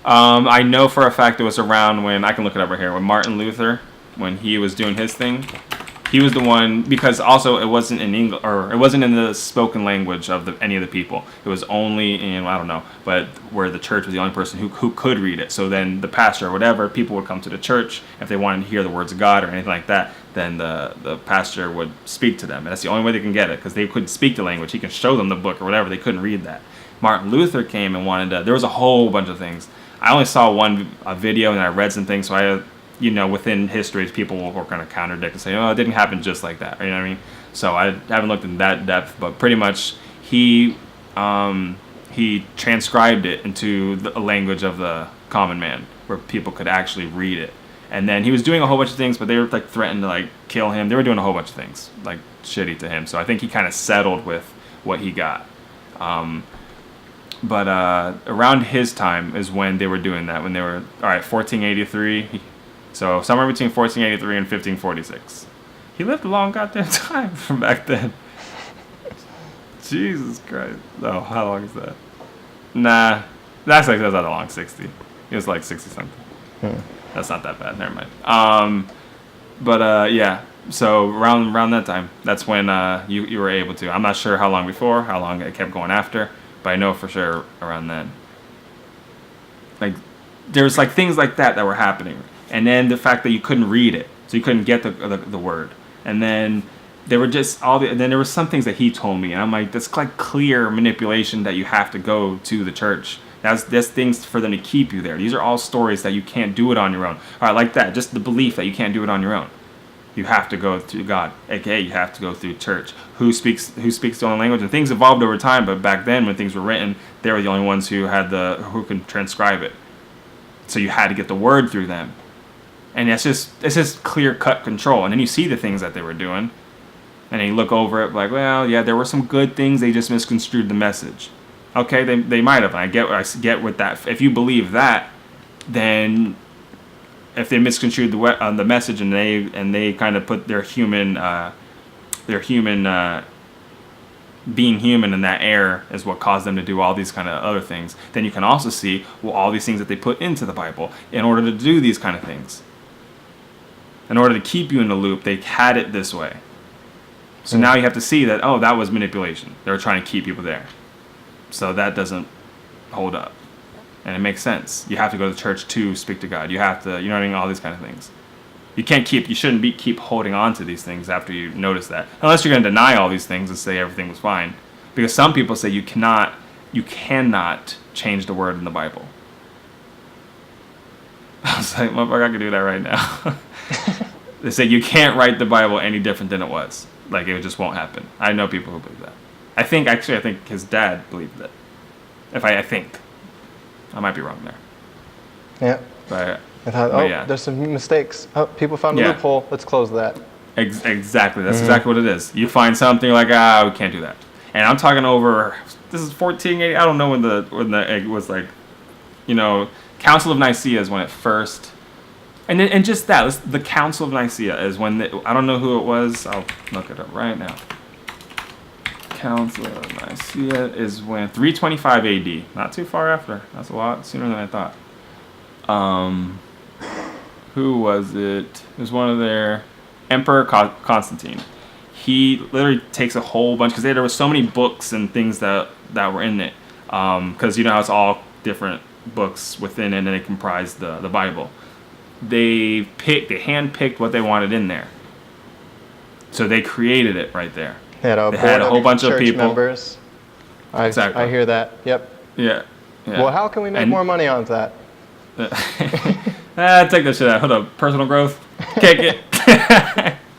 I know for a fact it was around when, I can look it up right here, when Martin Luther, when he was doing his thing, He was the one, because also it wasn't in English, or it wasn't in the spoken language of any of the people. It was only in, I don't know, but where the church was the only person who could read it. So then the pastor or whatever, people would come to the church if they wanted to hear the words of God or anything like that. Then the pastor would speak to them, and that's the only way they can get it, because they couldn't speak the language. He can show them the book or whatever. They couldn't read that. Martin Luther came and wanted to. There was a whole bunch of things. I only saw a video, and I read some things, so I, within history, people were kind of contradict and say, oh, it didn't happen just like that. You know what I mean? So I haven't looked in that depth, but pretty much he transcribed it into a language of the common man, where people could actually read it. And then he was doing a whole bunch of things, but they were like threatening to like kill him. They were doing a whole bunch of things like shitty to him. So I think he kind of settled with what he got. But around his time is when they were doing that, when they were, 1483. So somewhere between 1483 and 1546. He lived a long goddamn time from back then. Jesus Christ. Oh, how long is that? Nah, that's not that long, 60. It was like 60 something. That's not that bad, never mind. Yeah, so around that time, that's when you were able to. I'm not sure how long before, how long it kept going after, but I know for sure around then. Like, there was like things like that were happening. And then the fact that you couldn't read it, so you couldn't get the word. And then there were just then there were some things that he told me, and I'm like, that's like clear manipulation that you have to go to the church. That's things for them to keep you there. These are all stories that you can't do it on your own. All right, like that, just the belief that you can't do it on your own. You have to go through God, aka you have to go through church. Who speaks the only language? And things evolved over time, but back then when things were written, they were the only ones who could transcribe it. So you had to get the word through them. And it's just clear-cut control. And then you see the things that they were doing, and then you look over it like, well, yeah, there were some good things. They just misconstrued the message. Okay, they might have. I get with that. If you believe that, then if they misconstrued the message and they kind of put their human being human in that air is what caused them to do all these kind of other things, then you can also see, well, all these things that they put into the Bible in order to do these kind of things. In order to keep you in the loop, they had it this way. So now you have to see that, oh, that was manipulation. They were trying to keep people there. So that doesn't hold up. And it makes sense. You have to go to church to speak to God. You have to, all these kind of things. You shouldn't keep holding on to these things after you notice that. Unless you're going to deny all these things and say everything was fine. Because some people say you cannot change the word in the Bible. I was like, motherfucker, I can do that right now. They say you can't write the Bible any different than it was. Like, it just won't happen. I know people who believe that. I think his dad believed that. I think. I might be wrong there. Yeah. But I thought, there's some mistakes. Oh, people found a loophole. Let's close that. Exactly. That's exactly what it is. You find something, you're like, we can't do that. And I'm talking over, this is 1480. I don't know when it was like, Council of Nicaea is when it first, and just that, the Council of Nicaea is when, I don't know who it was. I'll look it up right now. Council of Nicaea is when 325 AD, not too far after. That's a lot sooner than I thought. Who was it? It was one of their Emperor Constantine. He literally takes a whole bunch, because there were so many books and things that were in it. Because how it's all different books within it, and they comprise the Bible. They handpicked what they wanted in there. So they created it right there. They had a whole bunch of people. Members. Exactly. I hear that. Yep. Yeah. Well, how can we make more money on that? Take that shit out. Hold up. Personal growth. Kick it.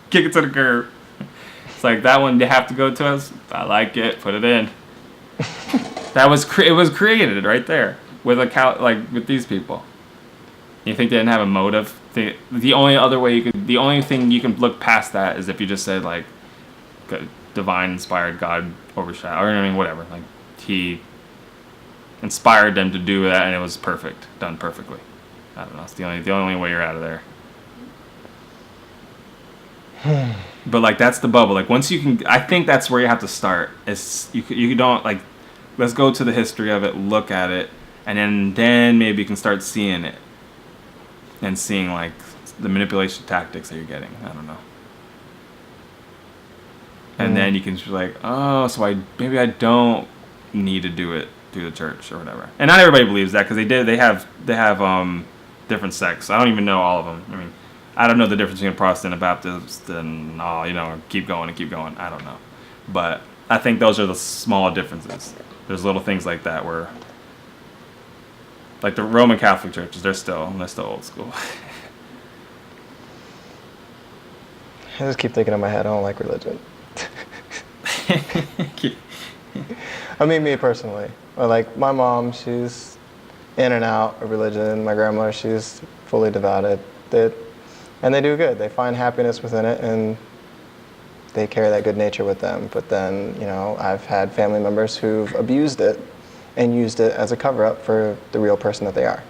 Kick it to the curb. It's like, that one, you have to go to us. I like it. Put it in. It was created right there with with these people. You think they didn't have a motive? The only thing you can look past that is if you just said like, divine inspired, God overshadowed, or whatever. Like, he inspired them to do that, and it was perfect, done perfectly. I don't know. It's the only way you're out of there. But like, that's the bubble. Like, once you can, I think that's where you have to start. Is you don't like, let's go to the history of it, look at it, and then maybe you can start seeing it, and seeing like the manipulation tactics that you're getting. I don't know. And then you can just be like, oh, so maybe I don't need to do it through the church or whatever. And not everybody believes that, because they have different sects. I don't even know all of them. I mean, I don't know the difference between Protestant and Baptist and keep going and keep going. I don't know, but I think those are the small differences. There's little things like that where, like the Roman Catholic churches, they're still old school. I just keep thinking in my head, I don't like religion. I mean, me personally. Like, my mom, she's in and out of religion. My grandmother, she's fully devoted. And they do good. They find happiness within it, and they carry that good nature with them. But then, I've had family members who've abused it and used it as a cover-up for the real person that they are.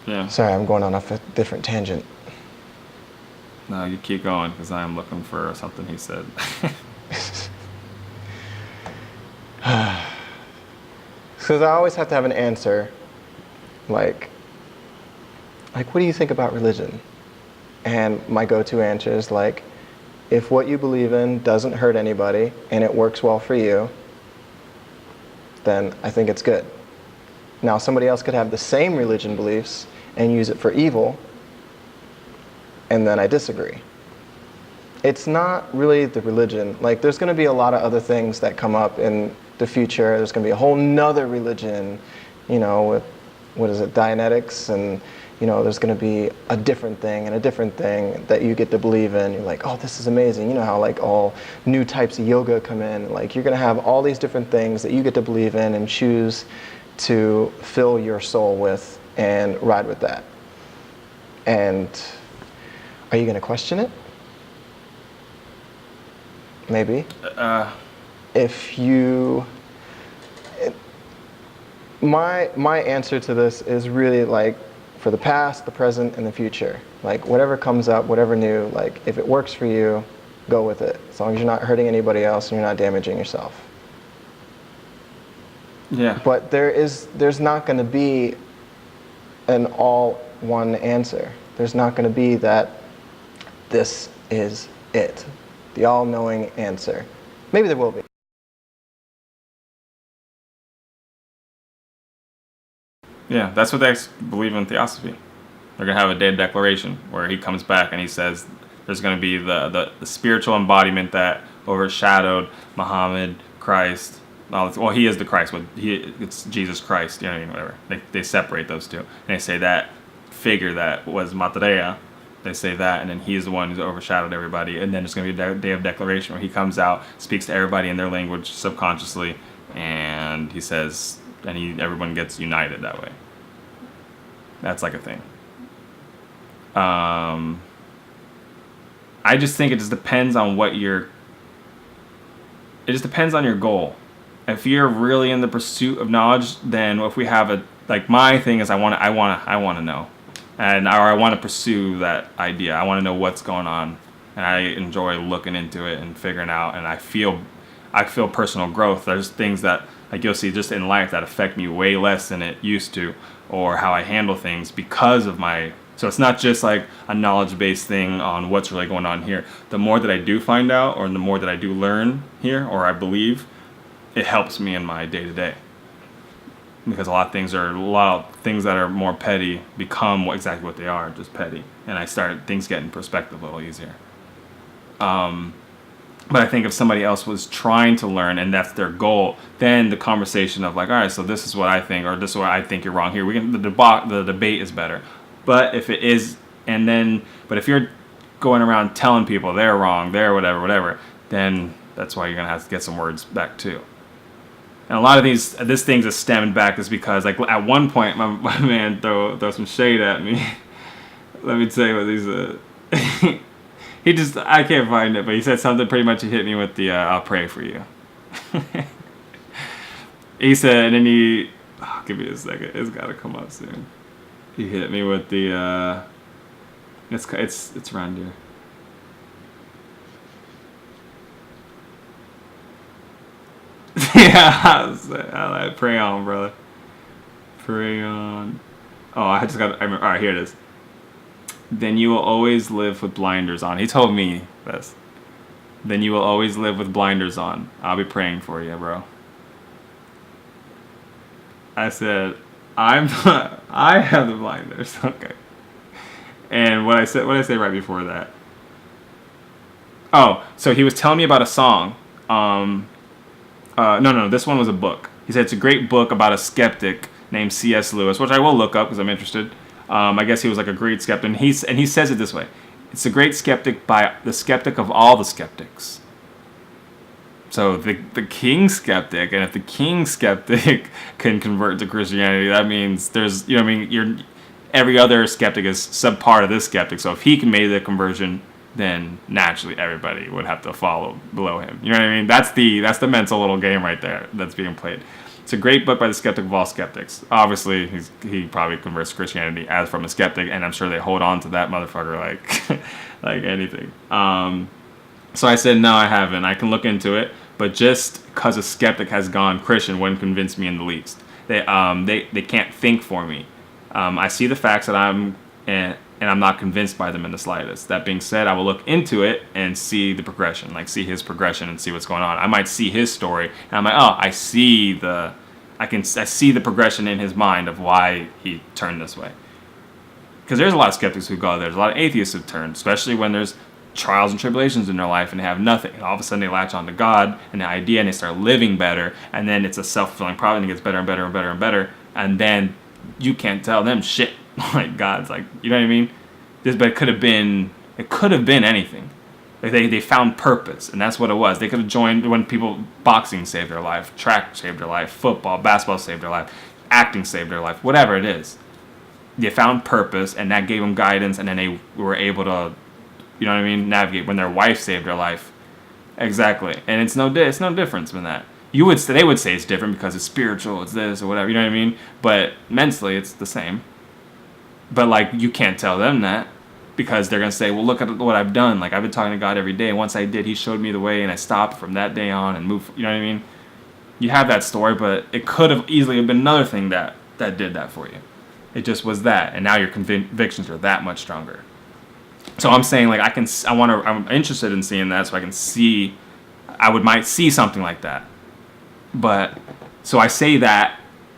Yeah. Sorry, I'm going on off a different tangent. No, you keep going, because I'm looking for something he said. Because I always have to have an answer, like, what do you think about religion? And my go-to answer is like, if what you believe in doesn't hurt anybody and it works well for you, then I think it's good. Now, somebody else could have the same religion beliefs and use it for evil, and then I disagree. It's not really the religion. Like, there's going to be a lot of other things that come up in the future. There's going to be a whole nother religion, with, Dianetics, and, there's going to be a different thing and a different thing that you get to believe in. You're like, oh, this is amazing. You know how, like, all new types of yoga come in. Like, you're going to have all these different things that you get to believe in and choose to fill your soul with and ride with that. And are you going to question it? Maybe. If you... My answer to this is really like for the past, the present, and the future. Like, whatever comes up, whatever new, like, if it works for you, go with it. As long as you're not hurting anybody else and you're not damaging yourself. Yeah. But there's not going to be an all-one answer. There's not going to be that this is it, the all-knowing answer. Maybe there will be. Yeah, that's what they believe in theosophy. They're going to have a day of declaration where he comes back and he says there's going to be the spiritual embodiment that overshadowed Muhammad, Christ. All this. Well, he is the Christ, but it's Jesus Christ, whatever. They separate those two. And they say that figure that was Maitreya, they say that, and then he's the one who's overshadowed everybody. And then there's going to be a day of declaration where he comes out, speaks to everybody in their language subconsciously, and he says, and everyone gets united that way. That's like a thing. I just think it just depends on it just depends on your goal. If you're really in the pursuit of knowledge, then if we have my thing is I want to know, or I want to pursue that idea. I want to know what's going on, and I enjoy looking into it and figuring out. And I feel personal growth. There's things that, like, you'll see just in life that affect me way less than it used to, or how I handle things because of my. So it's not just like a knowledge-based thing on what's really going on here. The more that I do find out, or the more that I do learn here, or I believe, it helps me in my day-to-day. Because a lot of things that are more petty become exactly what they are, just petty. And things get in perspective a little easier. But I think if somebody else was trying to learn and that's their goal, then the conversation of like, all right, so this is what I think, or this is what I think you're wrong here. The debate is better. But if it is, but if you're going around telling people they're wrong, they're whatever, then that's why you're gonna have to get some words back too. And a lot of this things are stemming back is because, like, at one point my man throw some shade at me. Let me tell you what he said. I can't find it, but he said something pretty much. He hit me with the I'll pray for you. He said, and then give me a second, it's gotta come up soon. He hit me with the it's around here. Yeah, I like, pray on, brother. Pray on. Oh, I remember. All right, here it is. Then you will always live with blinders on. He told me this. then you will always live with blinders on. I'll be praying for you, bro. I said, I have the blinders. Okay. And what did I say right before that? Oh, so he was telling me about a song. No, this one was a book. He said it's a great book about a skeptic named C.S. Lewis, which I will look up because I'm interested. I guess he was like a great skeptic. And he says it this way. It's a great skeptic by the skeptic of all the skeptics. So the king skeptic, and if the king skeptic can convert to Christianity, that means there's, every other skeptic is sub part of this skeptic. So if he can make the conversion, then naturally everybody would have to follow below him. You know what I mean? That's the mental little game right there that's being played. It's a great book by the skeptic of all skeptics. Obviously, he probably converts to Christianity as from a skeptic, and I'm sure they hold on to that motherfucker like anything. So I said, no, I haven't. I can look into it, but just because a skeptic has gone Christian wouldn't convince me in the least. They can't think for me. I see the facts that and I'm not convinced by them in the slightest. That being said, I will look into it and see the progression, see his progression and see what's going on. I might see his story, and I'm like, oh, I see the progression in his mind of why he turned this way. Because there's a lot of skeptics who go there. There's a lot of atheists who turn, especially when there's trials and tribulations in their life and they have nothing. And all of a sudden they latch on to God and the idea and they start living better, and then it's a self-fulfilling prophecy and it gets better and better and better and better, and then you can't tell them shit. God's you know what I mean? But it could have been anything. They found purpose, and that's what it was. They could have joined when boxing saved their life, track saved their life, football, basketball saved their life, acting saved their life, whatever it is. They found purpose, and that gave them guidance, and then they were able to, navigate when their wife saved their life. Exactly, and it's no difference in that. They would say it's different because it's spiritual, it's this or whatever, you know what I mean? But mentally, it's the same. But you can't tell them that, because they're gonna say, well, look at what I've done. I've been talking to God every day, and once I did, He showed me the way, and I stopped from that day on and moved. You know what I mean? You have that story, but it could have easily have been another thing that did that for you. It just was that, and now your convictions are that much stronger. So I'm saying, I'm interested in seeing that, so I can see, might see something like that. But so I say that.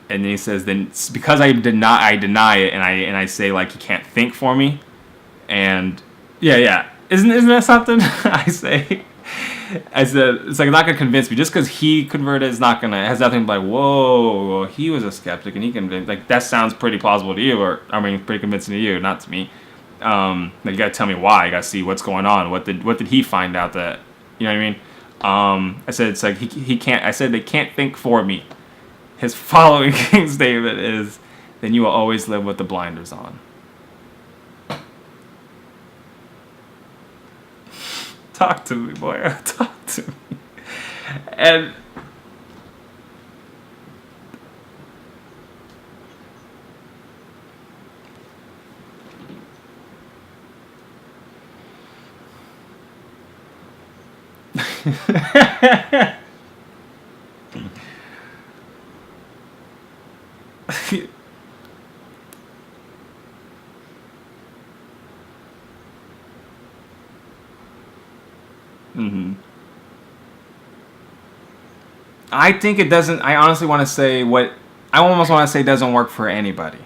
And then he says, then because I deny it, and I say he can't think for me, and yeah, isn't that something? I said it's I'm not gonna convince me just because he converted. Has nothing whoa, he was a skeptic and he convinced. That sounds pretty plausible to you, pretty convincing to you, not to me. You gotta tell me why. You gotta see what's going on. What did he find out that, you know what I mean? I said it's he can't. I said they can't think for me. His following king statement is, then you will always live with the blinders on. Talk to me, boy. Talk to me. And mm-hmm. I think it doesn't. I honestly want to say doesn't work for anybody.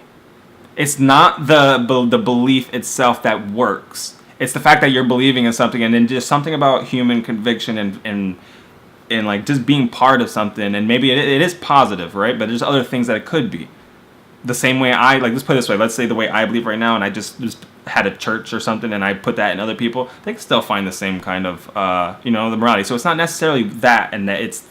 It's not the belief itself that works. It's the fact that you're believing in something, and then just something about human conviction and just being part of something, and maybe it is positive, right? But there's other things that it could be. The same way let's put it this way. Let's say the way I believe right now, and I just had a church or something, and I put that in other people, they can still find the same kind of, the morality. So it's not necessarily that, and that it's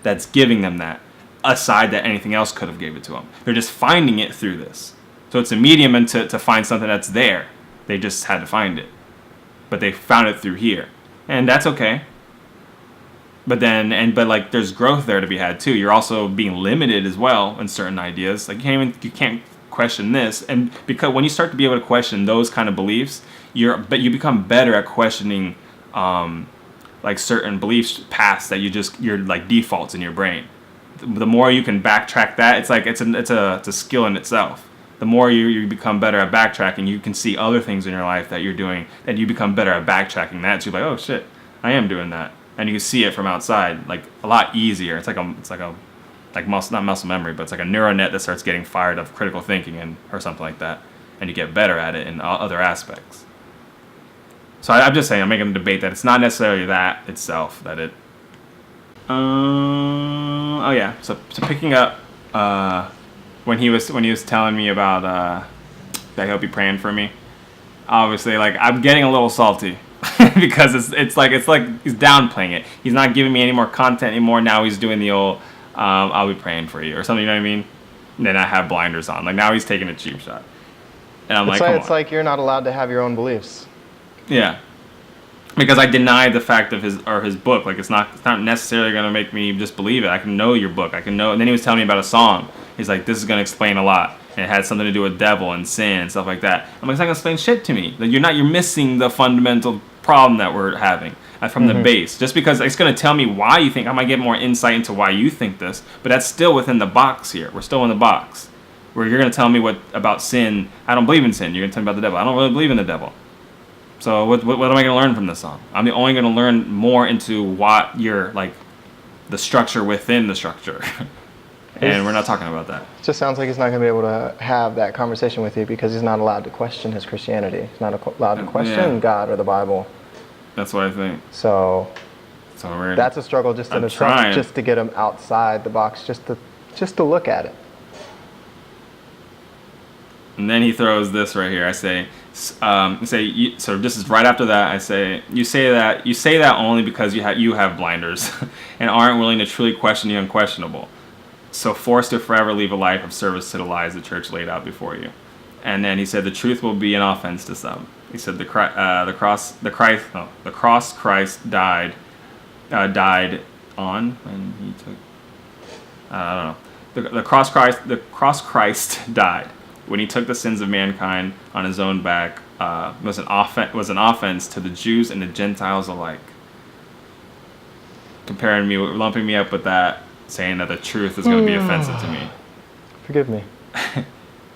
that's giving them that, aside that anything else could have gave it to them. They're just finding it through this. So it's a medium and to find something that's there. They just had to find it. But they found it through here. And that's okay. But there's growth there to be had too. You're also being limited as well in certain ideas. You can't question this. And because when you start to be able to question those kind of beliefs, you become better at questioning certain beliefs paths that you're defaults in your brain. The more you can backtrack that, it's a skill in itself. The more you become better at backtracking, you can see other things in your life that you're doing, and you become better at backtracking that. So you're like, oh shit, I am doing that. And you can see it from outside, like a lot easier. It's like muscle, not muscle memory, but it's like a neural net that starts getting fired of critical thinking or something like that. And you get better at it in other aspects. So I'm just saying, I'm making a debate that it's not necessarily that itself, that it... oh yeah, so picking up when he was telling me about that he'll be praying for me, obviously, like, I'm getting a little salty because it's like he's downplaying it. He's not giving me any more content anymore. Now he's doing the old I'll be praying for you or something, you know what I mean? And then I have blinders on. Like, now he's taking a cheap shot. And I'm it's like you're not allowed to have your own beliefs. Yeah. Because I denied the fact of his book. Like, it's not necessarily going to make me just believe it. I can know your book. I can know. And then he was telling me about a song. He's like, this is going to explain a lot. And it had something to do with devil and sin and stuff like that. I'm like, it's not going to explain shit to me. Like, you're missing the fundamental problem that we're having from the base. Just because it's going to tell me why you think, I might get more insight into why you think this. But that's still within the box here. We're still in the box. Where you're going to tell me about sin. I don't believe in sin. You're going to tell me about the devil. I don't really believe in the devil. So what am I going to learn from this song? I'm only going to learn more into what you're, like, the structure within the structure. And we're not talking about that. It just sounds like he's not going to be able to have that conversation with you because he's not allowed to question his Christianity. He's not allowed to question God or the Bible. That's what I think. So that's a struggle just in itself, just to get him outside the box, just to look at it. And then he throws this right here. I say, so this is right after that. I say, you say that only because you have blinders and aren't willing to truly question the unquestionable. So forced to forever leave a life of service to the lies the church laid out before you. And then he said, the truth will be an offense to some. He said, the cross Christ died on when he took. I don't know. The cross Christ died when he took the sins of mankind on his own back. Was an offense to the Jews and the Gentiles alike. Lumping me up with that, saying that the truth is going to be offensive to me. Forgive me.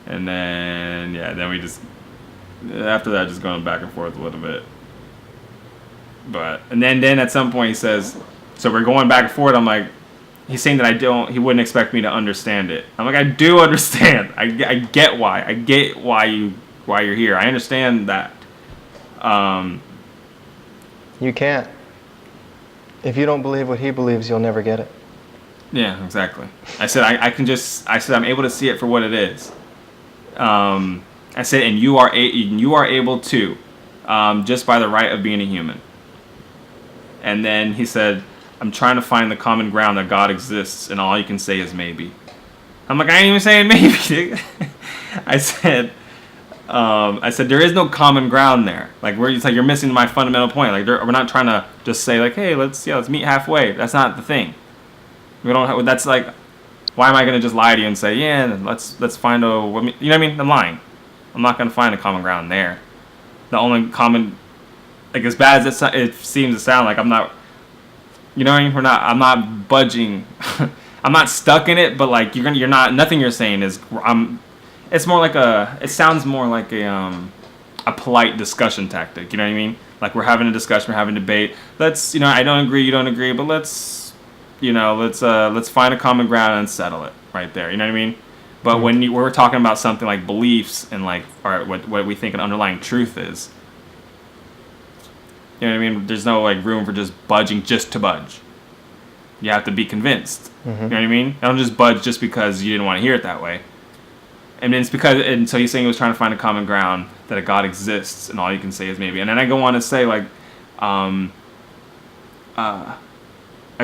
And then we just, after that, just going back and forth a little bit. And then at some point he says, so we're going back and forth. I'm like, he's saying that he wouldn't expect me to understand it. I'm like, I do understand. I get why. I get why you're here. I understand that. You can't. If you don't believe what he believes, you'll never get it. Yeah, exactly. I said I'm able to see it for what it is. I said, and you are able to, just by the right of being a human. And then he said, I'm trying to find the common ground that God exists, and all you can say is maybe. I'm like, I ain't even saying maybe. I said there is no common ground there. Like, you're missing my fundamental point. Like, we're not trying to just say like, hey, let's meet halfway. That's not the thing. We don't have. That's like, why am I gonna just lie to you and say, yeah, let's find you know what I mean? I'm lying. I'm not gonna find a common ground there. The only common, like, as bad as it seems to sound, like I'm not. You know what I mean? I'm not budging. I'm not stuck in it, but like you're not. Nothing you're saying is. It's more like it sounds more like a polite discussion tactic. You know what I mean? Like, we're having a discussion, we're having a debate. I don't agree, you don't agree, but let's find a common ground and settle it right there. You know what I mean? But when we're talking about something like beliefs and like, or what we think an underlying truth is, you know what I mean? There's no like room for just budging just to budge. You have to be convinced. You know what I mean? I don't just budge just because you didn't want to hear it that way. And then and so he's saying he was trying to find a common ground, that a God exists, and all you can say is maybe. And then I go on to say, like, I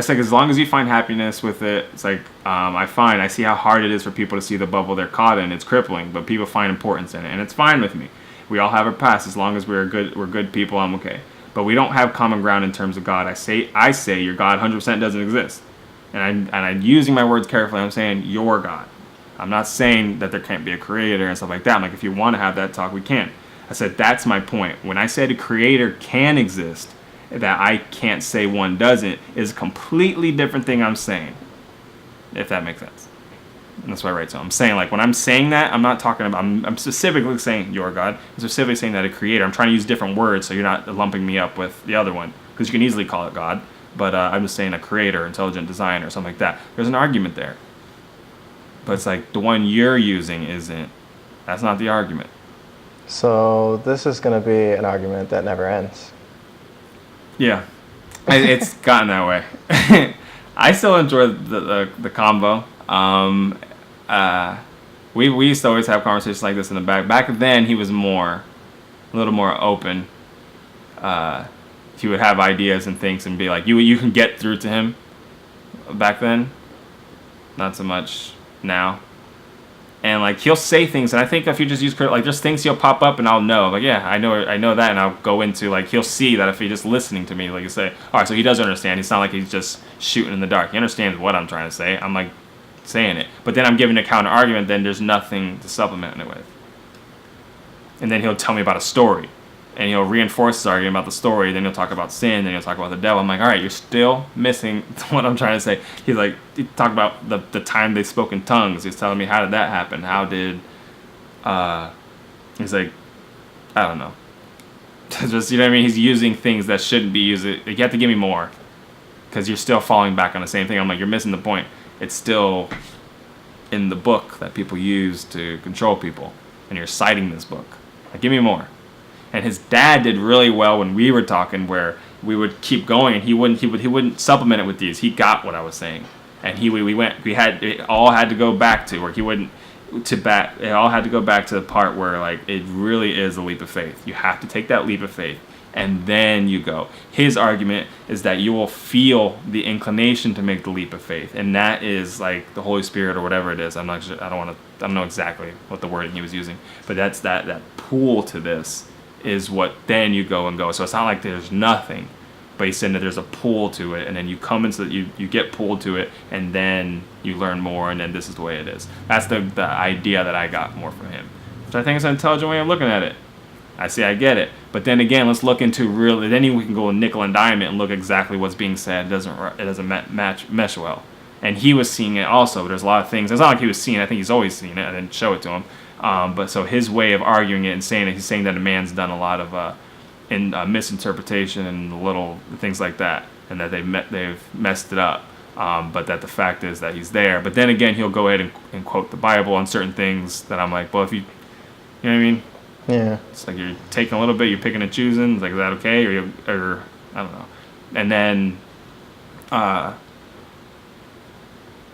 say, as long as you find happiness with it, it's like, I see how hard it is for people to see the bubble they're caught in. It's crippling, but people find importance in it, and it's fine with me. We all have our past. As long as we're good people, I'm okay. But we don't have common ground in terms of God. I say your God 100% doesn't exist. And I'm using my words carefully. I'm saying your God. I'm not saying that there can't be a creator and stuff like that. I'm like, if you want to have that talk, we can. I said, that's my point. When I said a creator can exist, that I can't say one doesn't, is a completely different thing I'm saying. If that makes sense. And that's what I write. So I'm saying, like, when I'm saying that, I'm not talking about, I'm specifically saying your God. I'm specifically saying that a creator. I'm trying to use different words so you're not lumping me up with the other one. because you can easily call it God. But I'm just saying a creator, intelligent designer, or something like that. There's an argument there. But it's like the one you're using isn't. That's not the argument. So this is going to be an argument that never ends. Yeah, it's gotten that way. I still enjoy the combo. We used to always have conversations like this in the back. Back then, he was a little more open. He would have ideas and things and be like, you can get through to him. Back then, not so much now. And like he'll say things, and I think if you just use like there's things he'll pop up, and I'll know, like yeah, I know that, and I'll go into like he'll see that if he's just listening to me, like you say, all right, so he does understand. It's not like he's just shooting in the dark. He understands what I'm trying to say. I'm like saying it, but then I'm giving a counter argument. Then there's nothing to supplement it with, and then he'll tell me about a story, and he'll reinforce his argument about the story. Then he'll talk about sin. Then he'll talk about the devil. I'm like, all right, you're still missing what I'm trying to say. He's like, he talked about the time they spoke in tongues. He's telling me how did that happen? How did he's like, I don't know. Just, you know what I mean? He's using things that shouldn't be used. You have to give me more, because you're still falling back on the same thing. I'm like, you're missing the point. It's still in the book that people use to control people, and you're citing this book. Like, give me more. And his dad did really well when we were talking, where we would keep going, and he wouldn't supplement it with these. He got what I was saying, and it all had to go back to where he wouldn't. It all had to go back to the part where like it really is a leap of faith. You have to take that leap of faith, and then you go. His argument is that you will feel the inclination to make the leap of faith, and that is like the Holy Spirit or whatever it is. I'm not sure. I don't know exactly what the wording he was using, but that's that pull to this is what then you go. So it's not like there's nothing, but he's saying that there's a pull to it, and then you come into you get pulled to it, and then you learn more, and then this is the way it is. That's the idea that I got more from him, which I think is an intelligent way of looking at it. I get it, but then again, let's look into then we can go nickel and dime it and look exactly what's being said. It doesn't mesh well, and he was seeing it also. But there's a lot of things. It's not like he was seeing it. I think he's always seen it. I didn't show it to him. But so his way of arguing it and saying it, he's saying that a man's done a lot of misinterpretation and little things like that, and that they've messed it up. But that the fact is that he's there. But then again, he'll go ahead and quote the Bible on certain things that I'm like, well, if you know what I mean? Yeah. It's like you're taking a little bit, you're picking and choosing. It's like, is that okay? Or I don't know. And then,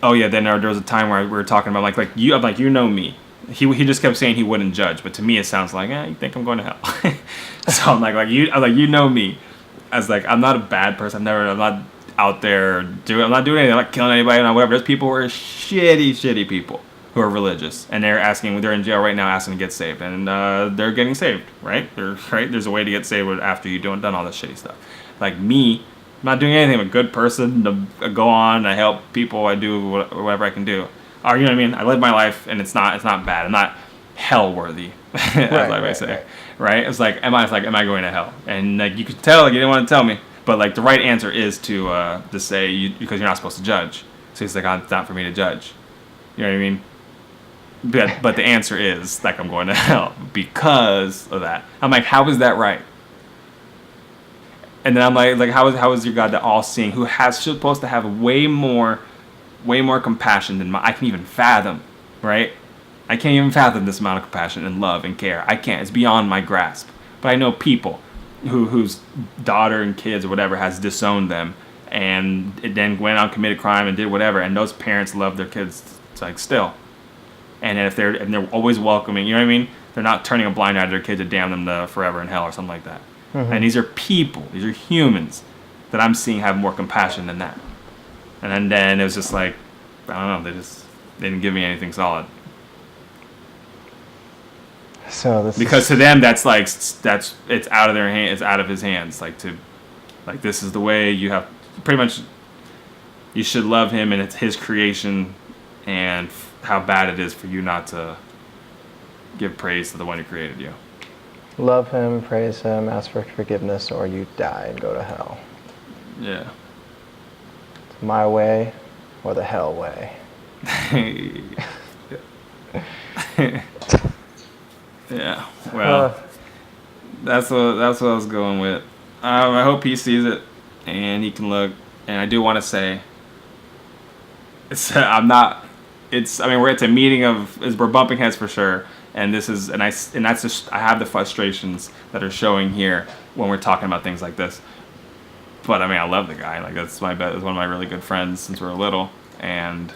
then there was a time where we were talking about you know me. He just kept saying he wouldn't judge, but to me it sounds like, you think I'm going to hell? So I'm like you know me. I was like, I'm not a bad person. I'm not out there I'm not doing anything. I'm not killing anybody. Or whatever. There's people who are shitty people who are religious, and they're in jail right now asking to get saved, and they're getting saved, right? There's a way to get saved after you've done all this shitty stuff. Like me, I'm not doing anything. I'm a good person. I go on. I help people. I do whatever I can do. Or, you know what I mean? I live my life, and it's not bad. I'm not hell worthy, as I may say. Right? It's like, am I going to hell? And like you could tell, like you didn't want to tell me, but like the right answer is to say because you're not supposed to judge. So he's like, it's not for me to judge. You know what I mean? But the answer is like I'm going to hell because of that. I'm like, how is that right? And then I'm like how is your God the all-seeing, who supposed to have way more compassion than I can even fathom, right? I can't even fathom this amount of compassion and love and care. I can't. It's beyond my grasp. But I know people whose daughter and kids or whatever has disowned them, and it then went out, committed crime, and did whatever. And those parents love their kids like still. And if they're always welcoming, you know what I mean? They're not turning a blind eye to their kids to damn them to forever in hell or something like that. Mm-hmm. And these are people. These are humans that I'm seeing have more compassion than that. And then it was just like, I don't know, they didn't give me anything solid. So because to them that's it's out of their hand, it's out of his hands. This is the way you have pretty much. You should love him, and it's his creation, and how bad it is for you not to give praise to the one who created you. Love him, praise him, ask for forgiveness, or you die and go to hell. Yeah. My way or the hell way. Yeah. Well, that's what I was going with. I hope he sees it. and he can look. And I do want to say, I'm not. I mean, it's a meeting we're bumping heads for sure. And that's just, I have the frustrations that are showing here when we're talking about things like this. But I mean, I love the guy. Like that's one of my really good friends since we were little, and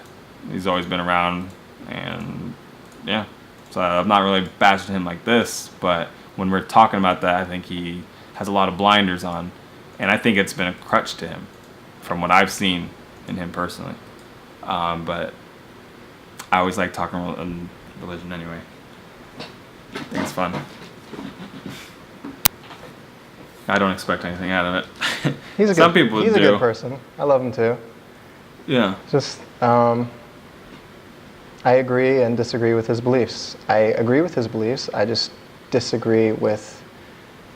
he's always been around. And yeah, so I'm not really bashing him like this. But when we're talking about that, I think he has a lot of blinders on, and I think it's been a crutch to him, from what I've seen in him personally. But I always like talking religion anyway. I think it's fun. I don't expect anything out of it. Some people he's do. a good person. I love him too. Yeah. Just, I agree and disagree with his beliefs. I agree with his beliefs. I just disagree with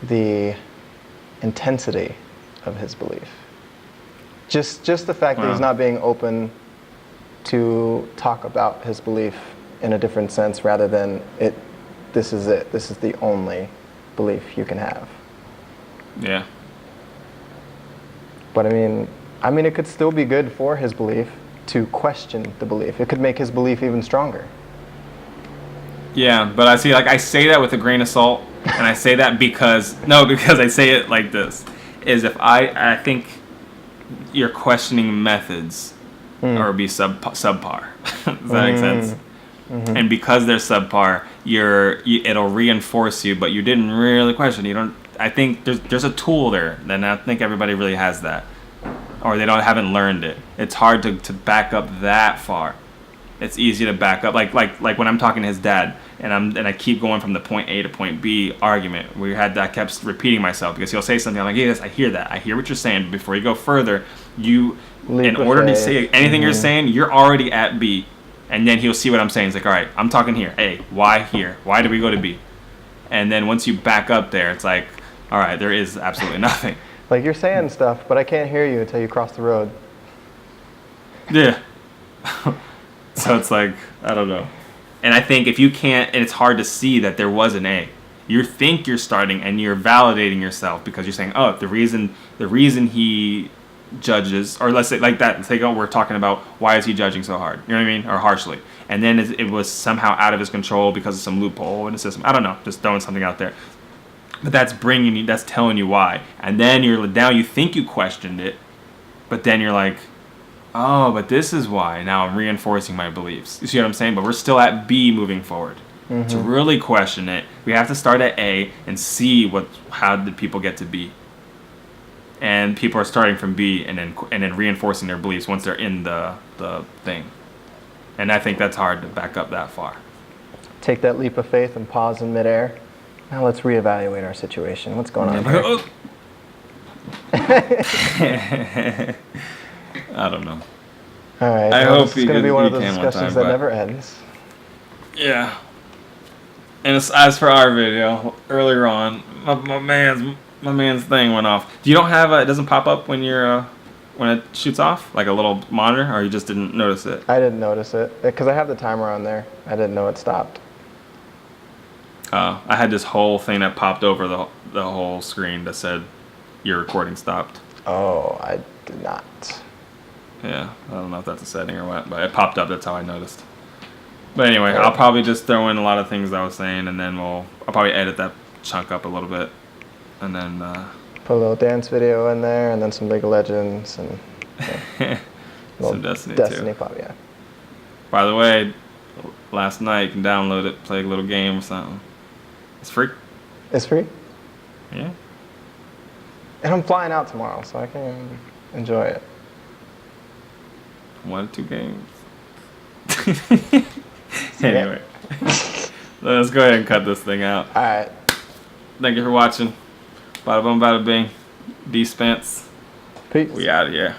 the intensity of his belief. Just the fact that he's not being open to talk about his belief in a different sense rather than this is it. This is the only belief you can have. Yeah. But I mean, it could still be good for his belief to question the belief. It could make his belief even stronger. Yeah, but I say that with a grain of salt, and I say that because I say it like this: is if I think your questioning methods or be subpar. Does that make sense? Mm-hmm. And because they're subpar, it'll reinforce you, but you didn't really question. You don't. I think there's a tool there, and I think everybody really has that, or they haven't learned it. It's hard to back up that far. It's easy to back up, like when I'm talking to his dad, and I keep going from the point A to point B argument. I kept repeating myself because he'll say something. I'm like, yes, I hear that. I hear what you're saying. But before you go further, in order to say anything you're saying, you're already at B. And then he'll see what I'm saying. He's like, all right, I'm talking here. A, why here? Why did we go to B? And then once you back up there, it's like, all right, there is absolutely nothing. Like you're saying stuff, but I can't hear you until you cross the road. Yeah. So it's like, I don't know. And I think if you can't, and it's hard to see that there was an A. You think you're starting and you're validating yourself because you're saying, oh, the reason he judges, or let's say like that, let's say, oh, we're talking about why is he judging so hard, you know what I mean, or harshly, and then it was somehow out of his control because of some loophole in the system. I don't know, just throwing something out there. But that's telling you why, and then you think you questioned it, but then you're like, oh, but this is why. Now I'm reinforcing my beliefs. You see what I'm saying? But we're still at B moving forward. Mm-hmm. To really question it, we have to start at A and see how did people get to B. And people are starting from B and then reinforcing their beliefs once they're in the thing. And I think that's hard to back up that far. Take that leap of faith and pause in midair. Now let's reevaluate our situation. What's going on here? I don't know. All right. I hope it's going to be one of those discussions that never ends. Yeah. And as for our video, earlier on, my man's thing went off. You don't have it doesn't pop up when when it shoots off, like a little monitor, or you just didn't notice it? I didn't notice it because I have the timer on there. I didn't know it stopped. I had this whole thing that popped over the whole screen that said your recording stopped. Oh, I did not. Yeah, I don't know if that's a setting or what, but it popped up. That's how I noticed. But anyway, I'll probably just throw in a lot of things I was saying, and then I'll probably edit that chunk up a little bit, and then put a little dance video in there, and then some League of Legends and some Destiny pop, yeah. By the way, last night you can download it, play a little game or something. It's free. It's free? Yeah. And I'm flying out tomorrow, so I can enjoy it. 1 or 2 games. Anyway, let's go ahead and cut this thing out. All right. Thank you for watching. Bada boom, bada bing. D Spence. Peace. We out of here.